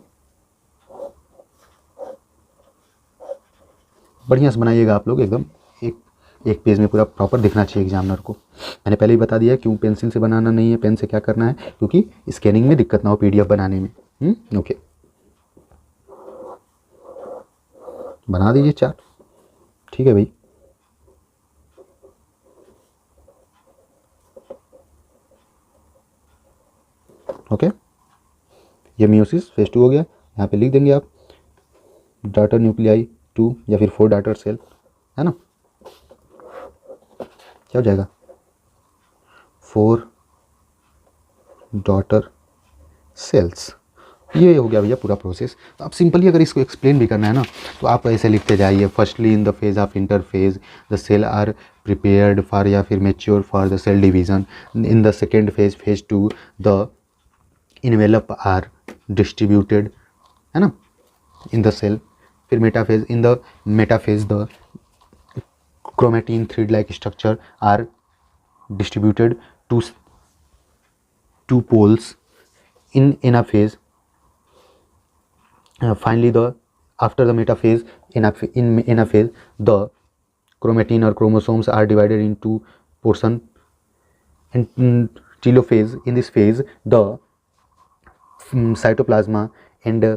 बढ़िया से बनाइएगा आप लोग, एकदम एक पेज में पूरा प्रॉपर दिखना चाहिए एग्जामिनर को। मैंने पहले ही बता दिया क्यों पेंसिल से बनाना नहीं है, पेन से क्या करना है, क्योंकि स्कैनिंग में दिक्कत ना हो पीडीएफ बनाने में। ओके, बना दीजिए चार्ट, ठीक है भाई। ओके, ये मियोसिस फेज़ 2 हो गया, यहाँ पे लिख देंगे आप डॉटर न्यूक्लियाई 2 या फिर 4 डॉटर सेल, है ना, क्या हो जाएगा 4 डॉटर सेल्स। ये हो गया भैया पूरा प्रोसेस। तो आप सिंपली अगर इसको एक्सप्लेन भी करना है ना, तो आप ऐसे लिखते जाइए, firstly in the phase of interphase the cell are prepared for या फिर mature for the cell division, in the second phase phase 2 the envelope are distributed, है ना, इन द सेल। फिर metaphase, in the metaphase the chromatin thread like structure are distributed to two poles in anaphase. Finally, after the metaphase, in anaphase, the chromatin or chromosomes are divided into portion. In telophase, in this phase, the cytoplasma and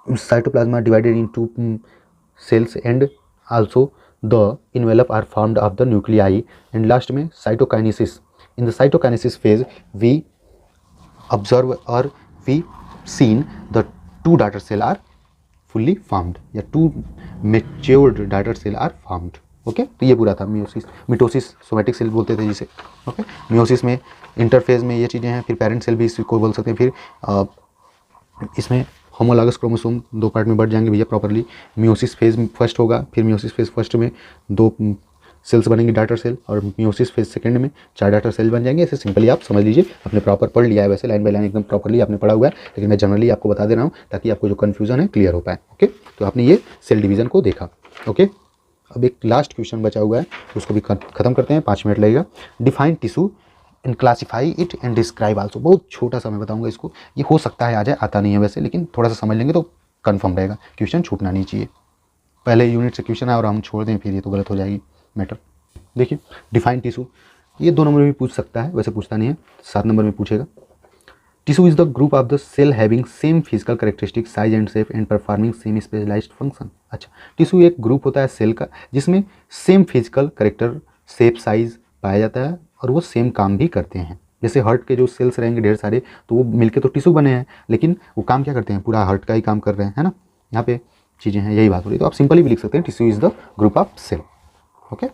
cytoplasma divided into cells, and also the envelope are formed of the nuclei, and last में cytokinesis. In the cytokinesis phase we observe or we seen the 2 daughter cell are fully formed या 2 matured daughter cell are formed. Okay, तो ये पूरा था meiosis, mitosis somatic cell बोलते थे जिसे। Okay, meiosis में इंटरफेज में ये चीज़ें हैं, फिर पेरेंट सेल भी इसको बोल सकते हैं, फिर इसमें होमोलॉगस क्रोमोसोम 2 पार्ट में बढ़ जाएंगे भैया प्रॉपरली। मियोसिस फेज फर्स्ट होगा, फिर मियोसिस फेज फर्स्ट में 2 सेल्स बनेंगे डाटर सेल, और मियोसिस फेज सेकंड में 4 डाटर सेल बन जाएंगे। ऐसे सिंपली आप समझ लीजिए, आपने प्रॉपर पढ़ लिया है, वैसे लाइन बाय लाइन एकदम प्रॉपरली आपने पढ़ा हुआ है, लेकिन मैं जनरली आपको बता दे रहा हूँ ताकि आपको जो कन्फ्यूजन है क्लियर हो पाए। ओके, तो आपने ये सेल डिवीजन को देखा। ओके, अब एक लास्ट क्वेश्चन बचा हुआ है, उसको भी ख़त्म करते हैं, 5 मिनट लगेगा। Define tissue and classify it and describe also. बहुत छोटा सा मैं बताऊंगा इसको, ये हो सकता है आ जाए, आता नहीं है वैसे, लेकिन थोड़ा सा समझ लेंगे तो कंफर्म रहेगा, क्वेश्चन छूटना नहीं चाहिए। पहले यूनिट से क्वेश्चन आए और हम छोड़ दें फिर ये तो गलत हो जाएगी मैटर। देखिए डिफाइन टिश्यू, ये 2 नंबर में भी पूछ सकता है, वैसे पूछता नहीं है, 7 नंबर में पूछेगा। Tissue is the group of the cell having same physical characteristic size and shape and performing same specialized function. अच्छा, टिश्यू एक ग्रुप होता है सेल का जिसमें same physical character, shape, size पाया जाता है और वो सेम काम भी करते हैं। जैसे हार्ट के जो सेल्स रहेंगे ढेर सारे, तो वो मिलके तो टिश्यू बने हैं, लेकिन वो काम क्या करते हैं, पूरा हार्ट का ही काम कर रहे हैं, है ना। यहाँ पे चीज़ें हैं, यही बात हो रही है। तो आप सिंपली भी लिख सकते हैं tissue is the group of cell. Okay.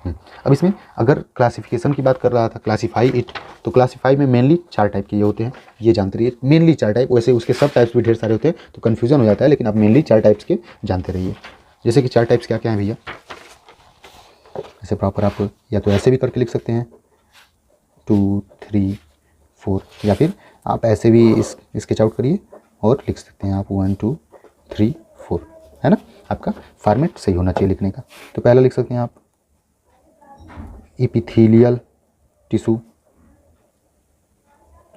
अब इसमें अगर क्लासिफिकेशन की बात कर रहा था, क्लासीफाई इट, तो क्लासीफाई में मेनली 4 टाइप के ये होते हैं, ये जानते रहिए, मेनली 4 टाइप। वैसे उसके सब टाइप्स भी ढेर सारे होते हैं तो कन्फ्यूजन हो जाता है, लेकिन आप मेनली 4 टाइप्स के जानते रहिए। जैसे कि 4 टाइप्स क्या क्या हैं भैया, ऐसे प्रॉपर आप या तो ऐसे भी करके लिख सकते हैं 2 3 4, या फिर आप ऐसे भी स्केच आउट करिए और लिख सकते हैं आप 1 2 3 4, है ना। आपका फॉर्मेट सही होना चाहिए लिखने का। तो पहला लिख सकते हैं आप epithelial tissue,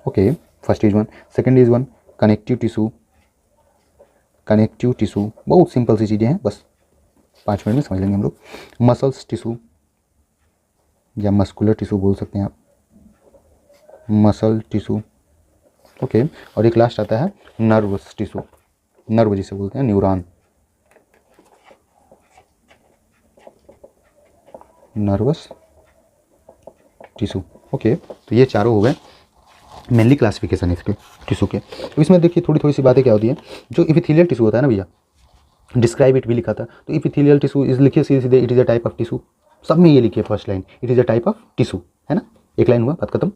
okay, first is one, second is one connective tissue, बहुत सिंपल सी चीज़ें हैं, बस 5 मिनट में समझ लेंगे हम लोग। मसल्स टिश्यू या मस्कुलर टिश्यू बोल सकते हैं आप, मसल टिश्यू, ओके। और एक लास्ट आता है नर्वस टिश्यू, नर्व जिसे बोलते हैं, न्यूरॉन, नर्वस टिश्यू, ओके। तो ये चारों हो गए मेनली क्लासिफिकेशन इसके टिश्यू के। तो इसमें देखिए थोड़ी थोड़ी सी बातें क्या होती हैं। जो इपिथेलियल टिश्यू होता है ना भैया, डिस्क्राइब इट भी लिखा था, तो इपिथेलियल टिश्यू इज लिखिए सीधे सीधे, it is a type of tissue, सब में ये लिखिए first line, it is a type of tissue, है ना। एक लाइन हुआ, बात खत्म।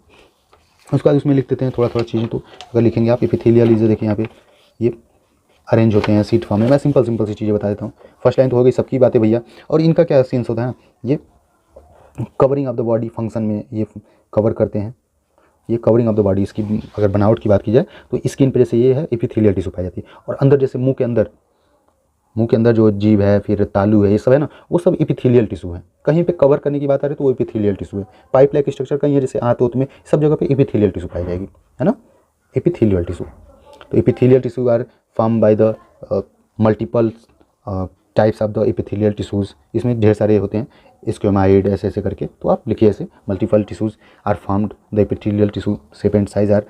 उसके बाद उसमें लिख देते हैं थोड़ा थोड़ा चीज़ें। तो अगर लिखेंगे आप इपिथेलियल इज, देखिए यहाँ पे ये अरेंज होते हैं सीट फॉर्म में। मैं सिंपल सी चीज़ें बता देता हूँ। फर्स्ट लाइन तो हो गई सबकी बातें भैया। और इनका क्या सेंस होता है, ये covering of the body function में ये कवर करते हैं, ये कवरिंग ऑफ द बॉडी। इसकी अगर बनावट की बात की जाए तो स्किन पे जैसे ये है एपिथेलियल टिश्यू पाई जाती है, और अंदर जैसे मुंह के अंदर जो जीभ है, फिर तालू है, ये सब है ना, वो सब एपिथेलियल टिश्यू है। कहीं पे कवर करने की बात आ रही है तो वो एपिथेलियल टिश्यू है। पाइप लाइक स्ट्रक्चर कहीं है जैसे आंत में, सब जगह पे एपिथेलियल टिश्यू पाई जाएगी, है ना, एपिथेलियल टिश्यू। तो epithelial tissue are form by the multiple types of the epithelial tissues. इसमें ढेर सारे होते हैं, स्क्वेमाइड ऐसे ऐसे करके, तो आप लिखिए ऐसे, multiple tissues are formed, the epithelial tissue shape and size are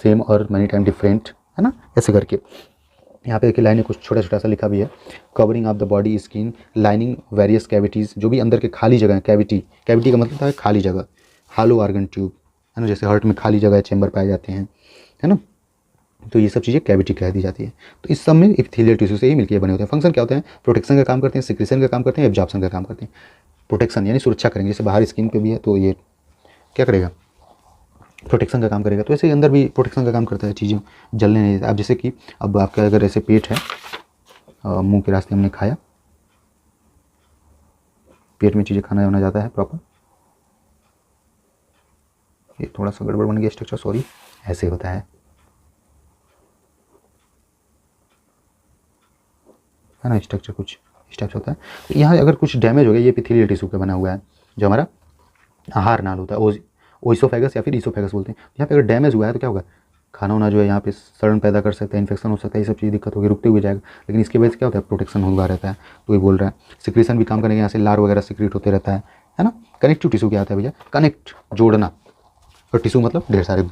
same और मैनी टाइम डिफरेंट, है ना, ऐसे करके। यहाँ पे देखिए लाइनें कुछ छोटा छोटा सा लिखा भी है, covering of the body skin lining various cavities, जो भी अंदर के खाली जगह है, कैविटी का मतलब होता है खाली जगह, हालो ऑर्गन ट्यूब, है ना, जैसे हार्ट में खाली जगह चैम्बर पाए जाते हैं, है ना, तो ये सब चीज़ें कैविटी कह दी जाती है। तो इस सब में एपिथेलियल टिश्यू से ही मिलकर बने होते हैं। फंक्शन क्या होते हैं, प्रोटेक्शन का काम करते हैं, सिक्रेशन का काम करते हैं, एब्जॉर्प्शन का काम करते हैं। प्रोटेक्शन यानी सुरक्षा करेंगे, जैसे बाहर स्किन पे भी है तो ये क्या करेगा, प्रोटेक्शन का काम करेगा। तो ऐसे ही अंदर भी प्रोटेक्शन का काम करता है, चीज़ें जलने नहीं देता। अब जैसे कि अब आपका अगर ऐसे पेट है, मुंह के रास्ते हमने खाया, पेट में चीज़ें खाना होना जाता है प्रॉपर, ये थोड़ा सा गड़बड़ बन गया स्ट्रक्चर, सॉरी, ऐसे होता है ना, स्ट्रक्चर कुछ इस टाइप से होता है। तो यहाँ अगर कुछ डैमेज हो गया, ये एपिथेलियल टिश्यू का बना हुआ है, जो हमारा आहार नाल होता है, ओइसोफेगस या फिर ईसोफेगस बोलते हैं। यहाँ पे अगर डैमेज हुआ है तो क्या होगा, खाना होना जो है यहाँ पे सड़न पैदा कर सकता है, इन्फेक्शन हो सकता है, ये सब चीज़ दिक्कत होगी, रुकते हुए जाएगा। लेकिन इसकी वजह से क्या होता है, प्रोटेक्शन हुआ रहता है। तो ये बोल रहा है सिक्रेशन भी काम करेंगे, यहाँ से लार वगैरह सिक्रेट होते रहता है ना। कनेक्टिव टिश्यू क्या आता है भैया, कनेक्ट, जोड़ना, और टिश्यू मतलब ढेर सारे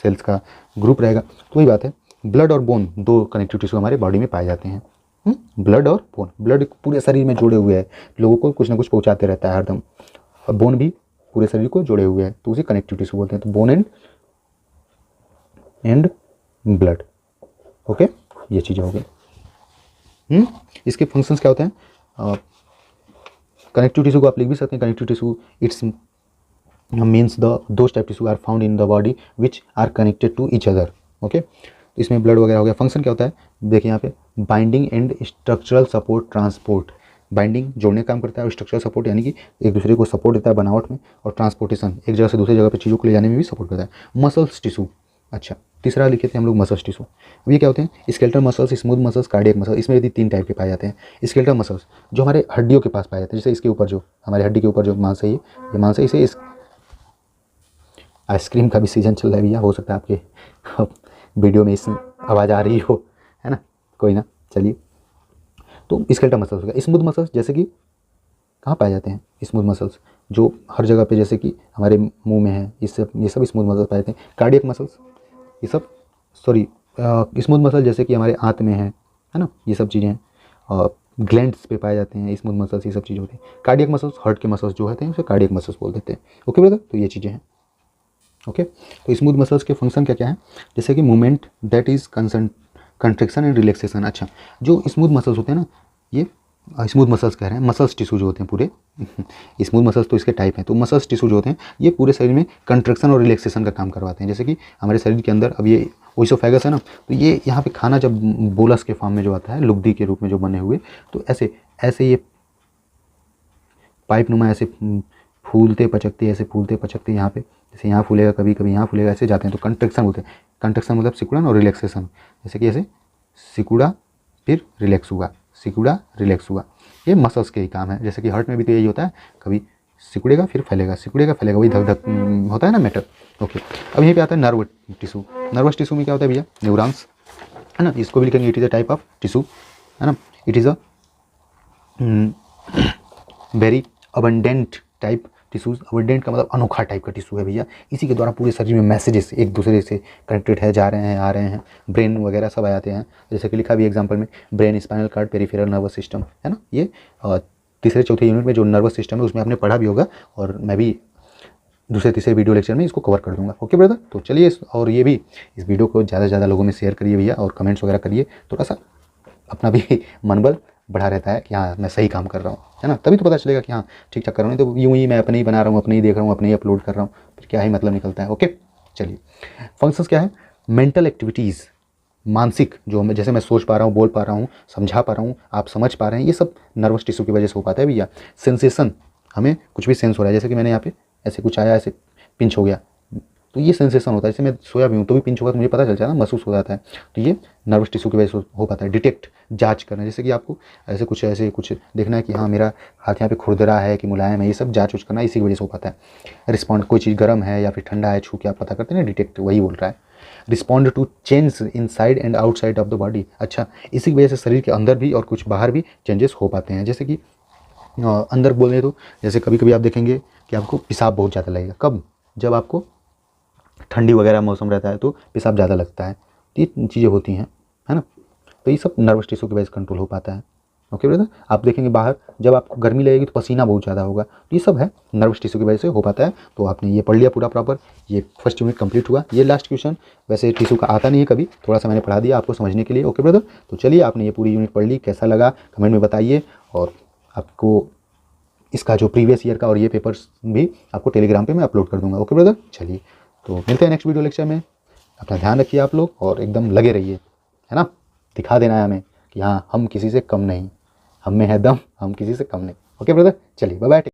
सेल्स का ग्रुप रहेगा। तो वही बात है, ब्लड और बोन 2 कनेक्टिव टिश्यू हमारे बॉडी में पाए जाते हैं। ब्लड और बोन, ब्लड पूरे शरीर में जुड़े हुए हैं, लोगों को कुछ ना कुछ पहुंचाते रहता है हरदम, और बोन भी पूरे शरीर को जुड़े हुए हैं, तो उसे कनेक्टिव टिश्यू बोलते हैं। तो बोन एंड ब्लड, ओके, ये चीज़ें हो गई। इसके फंक्शंस क्या होते हैं, कनेक्टिव टिश्यू को आप लिख भी सकते हैं, connective tissue it's means those type tissue are found in the body which are connected to each other, okay. तो इसमें ब्लड वगैरह हो गया। फंक्शन क्या होता है, देखिए यहाँ पे binding and structural support transport, binding जोड़ने का काम करता है, और स्ट्रक्चरल सपोर्ट यानी कि एक दूसरे को सपोर्ट देता है बनावट में, और ट्रांसपोर्टेशन एक जगह से दूसरी जगह पे चीज़ों को ले जाने में भी सपोर्ट करता है। मसल्स टिश्यू, अच्छा तीसरा लिखे थे हम लोग मसल्स टिश्यू। अब ये क्या होते हैं, skeletal muscles, smooth muscles, cardiac muscles. इसमें यदि 3 टाइप के पाए जाते हैं। स्केलेटल मसल्स जो हमारे हड्डियों के पास पाए जाते हैं, जैसे इसके ऊपर जो हमारे हड्डी के ऊपर जो मांस है, ये मांस है, इसे आइसक्रीम का भी सीज़न चल रहा है भैया, हो सकता है आपके वीडियो में इस आवाज़ आ रही हो, है ना, कोई ना। चलिए, तो स्केलेटल मसल्स हो गया। स्मूथ मसल्स जैसे कि कहाँ पाए जाते हैं? स्मूथ मसल्स जो हर जगह पे, जैसे कि हमारे मुंह में है, ये सब स्मूथ मसल्स पाए जाते हैं। कार्डियक मसल्स, ये सब स्मूथ मसल जैसे कि हमारे आंत में है ना, ये सब चीज़ें हैं। और ग्लैंड्स पे पाए जाते हैं स्मूथ मसल्स, ये सब चीज़ें होती हैं। कार्डियक मसल्स, हार्ट के मसल्स जो होते हैं उसे कार्डियक मसल्स बोल देते हैं। ओके ब्रदर, तो ये चीज़ें हैं। ओके, तो स्मूथ मसल्स के फंक्शन क्या क्या है? जैसे कि movement that is contraction and relaxation. अच्छा, जो स्मूथ मसल्स होते हैं ना, ये स्मूथ मसल्स कह रहे हैं, मसल्स टिश्यू जो होते हैं पूरे स्मूथ मसल्स तो इसके टाइप हैं। तो मसल्स टिश्यू जो होते हैं ये पूरे शरीर में कंट्रैक्शन और रिलैक्सेशन का काम करवाते हैं। जैसे कि हमारे शरीर के अंदर अब ये ओइसोफेगस है ना, तो ये यहाँ पे खाना जब बोलस के फॉर्म में जो आता है, लुगदी के रूप में जो बने हुए, तो ऐसे ऐसे ये पाइप नुमा ऐसे फूलते पचकते, ऐसे फूलते पचकते यहाँ पे, जैसे यहाँ फूलेगा, कभी कभी यहाँ फूलेगा, ऐसे जाते हैं। तो कंट्रैक्शन होते हैं। कंट्रैक्शन मतलब सिकुड़न और रिलैक्सेशन। जैसे कि ऐसे सिकुड़ा फिर रिलैक्स हुआ, सिकुड़ा रिलैक्स हुआ, ये मसल्स के ही काम है। जैसे कि हार्ट में भी तो यही होता है, कभी सिकुड़ेगा फिर फैलेगा, सिकुड़ेगा फैलेगा, वही धक धक होता है ना मैटर। ओके, अब यहीं पे आता है नर्व टिश्यू। नर्वस टिश्यू में क्या होता है भैया? न्यूरॉन्स, है ना, इसको भी लिखेंगे it is a type of tissue, है ना। It is a very abundant type tissues. Abundant का मतलब अनोखा टाइप का टिश्यू है भैया। इसी के द्वारा पूरे शरीर में मैसेजेस एक दूसरे से कनेक्टेड है, जा रहे हैं, आ रहे हैं। ब्रेन वगैरह सब आ जाते हैं। जैसे कि लिखा भी एग्जांपल में, brain, spinal cord, peripheral nervous system, है ना। ये तीसरे चौथे यूनिट में जो नर्वस सिस्टम है उसमें आपने पढ़ा भी होगा, और मैं भी दूसरे तीसरे वीडियो लेक्चर में इसको कवर कर दूंगा। ओके ब्रदर, तो चलिए, और ये भी इस वीडियो को ज़्यादा से ज़्यादा लोगों में शेयर करिए भैया, और कमेंट्स वगैरह करिए। थोड़ा सा अपना भी मनोबल बढ़ा रहता है कि हाँ मैं सही काम कर रहा हूँ, है ना। तभी तो पता चलेगा कि हाँ ठीक ठाक कर रहा हूँ। नहीं तो यूँ ही मैं अपने ही बना रहा हूँ, अपने ही देख रहा हूँ, अपने ही अपलोड कर रहा हूँ, फिर क्या ही मतलब निकलता है। ओके, चलिए, फंक्शंस क्या है? मेंटल एक्टिविटीज़, मानसिक जो मैं, जैसे मैं सोच पा रहा हूँ, बोल पा रहा हूँ, समझा पा रहा हूँ, आप समझ पा रहे हैं, ये सब नर्वस टिश्यू की वजह से हो पाता है भैया। सेंसेशन, हमें कुछ भी सेंस हो रहा है, जैसे कि मैंने यहाँ पे ऐसे कुछ आया, ऐसे पिंच हो गया, तो ये सेंसेशन होता है। जैसे मैं सोया भी हूँ तो भी पिंच होगा तो मुझे पता चल जाता है, महसूस हो जाता है। तो ये नर्वस टिश्यू की वजह से हो पाता है। डिटेक्ट, जांच करना, जैसे कि आपको ऐसे कुछ देखना है कि हाँ मेरा हाथ यहाँ पे खुरदरा है कि मुलायम है, ये सब जांच करना इसी की वजह से हो पाता है। रिस्पॉन्ड, कोई चीज़ गर्म है या फिर ठंडा है, छू के आप पता करते हैं ना, डिटेक्ट वही बोल रहा है। Respond to change inside and outside of the body. अच्छा, इसी की वजह से शरीर के अंदर भी और कुछ बाहर भी चेंजेस हो पाते हैं। जैसे कि अंदर बोले तो जैसे कभी कभी आप देखेंगे कि आपको पेशाब बहुत ज़्यादा लगेगा। कब? जब आपको ठंडी वगैरह मौसम रहता है तो पेशाब ज़्यादा लगता है। तो ये चीज़ें होती हैं, है ना। तो ये सब नर्वस टिश्यू की वजह से कंट्रोल हो पाता है। ओके ब्रदर, आप देखेंगे बाहर जब आपको गर्मी लगेगी तो पसीना बहुत ज़्यादा होगा, तो ये सब है नर्वस टिश्यू की वजह से हो पाता है। तो आपने ये पढ़ लिया पूरा प्रॉपर, ये फर्स्ट यूनिट कंप्लीट हुआ। ये लास्ट क्वेश्चन वैसे टिश्यू का आता नहीं है कभी, थोड़ा सा मैंने पढ़ा दिया आपको समझने के लिए। ओके ब्रदर, तो चलिए, आपने ये पूरी यूनिट पढ़ ली, कैसा लगा कमेंट में बताइए। और आपको इसका जो प्रीवियस ईयर का और ये पेपर्स भी आपको टेलीग्राम पे मैं अपलोड कर दूंगा। ओके ब्रदर, चलिए, तो मिलते हैं नेक्स्ट वीडियो लेक्चर में। अपना ध्यान रखिए आप लोग, और एकदम लगे रहिए, है ना। दिखा देना है हमें कि हाँ हम किसी से कम नहीं, हम में है दम, हम किसी से कम नहीं। ओके ब्रदर, चलिए, बाय बाय।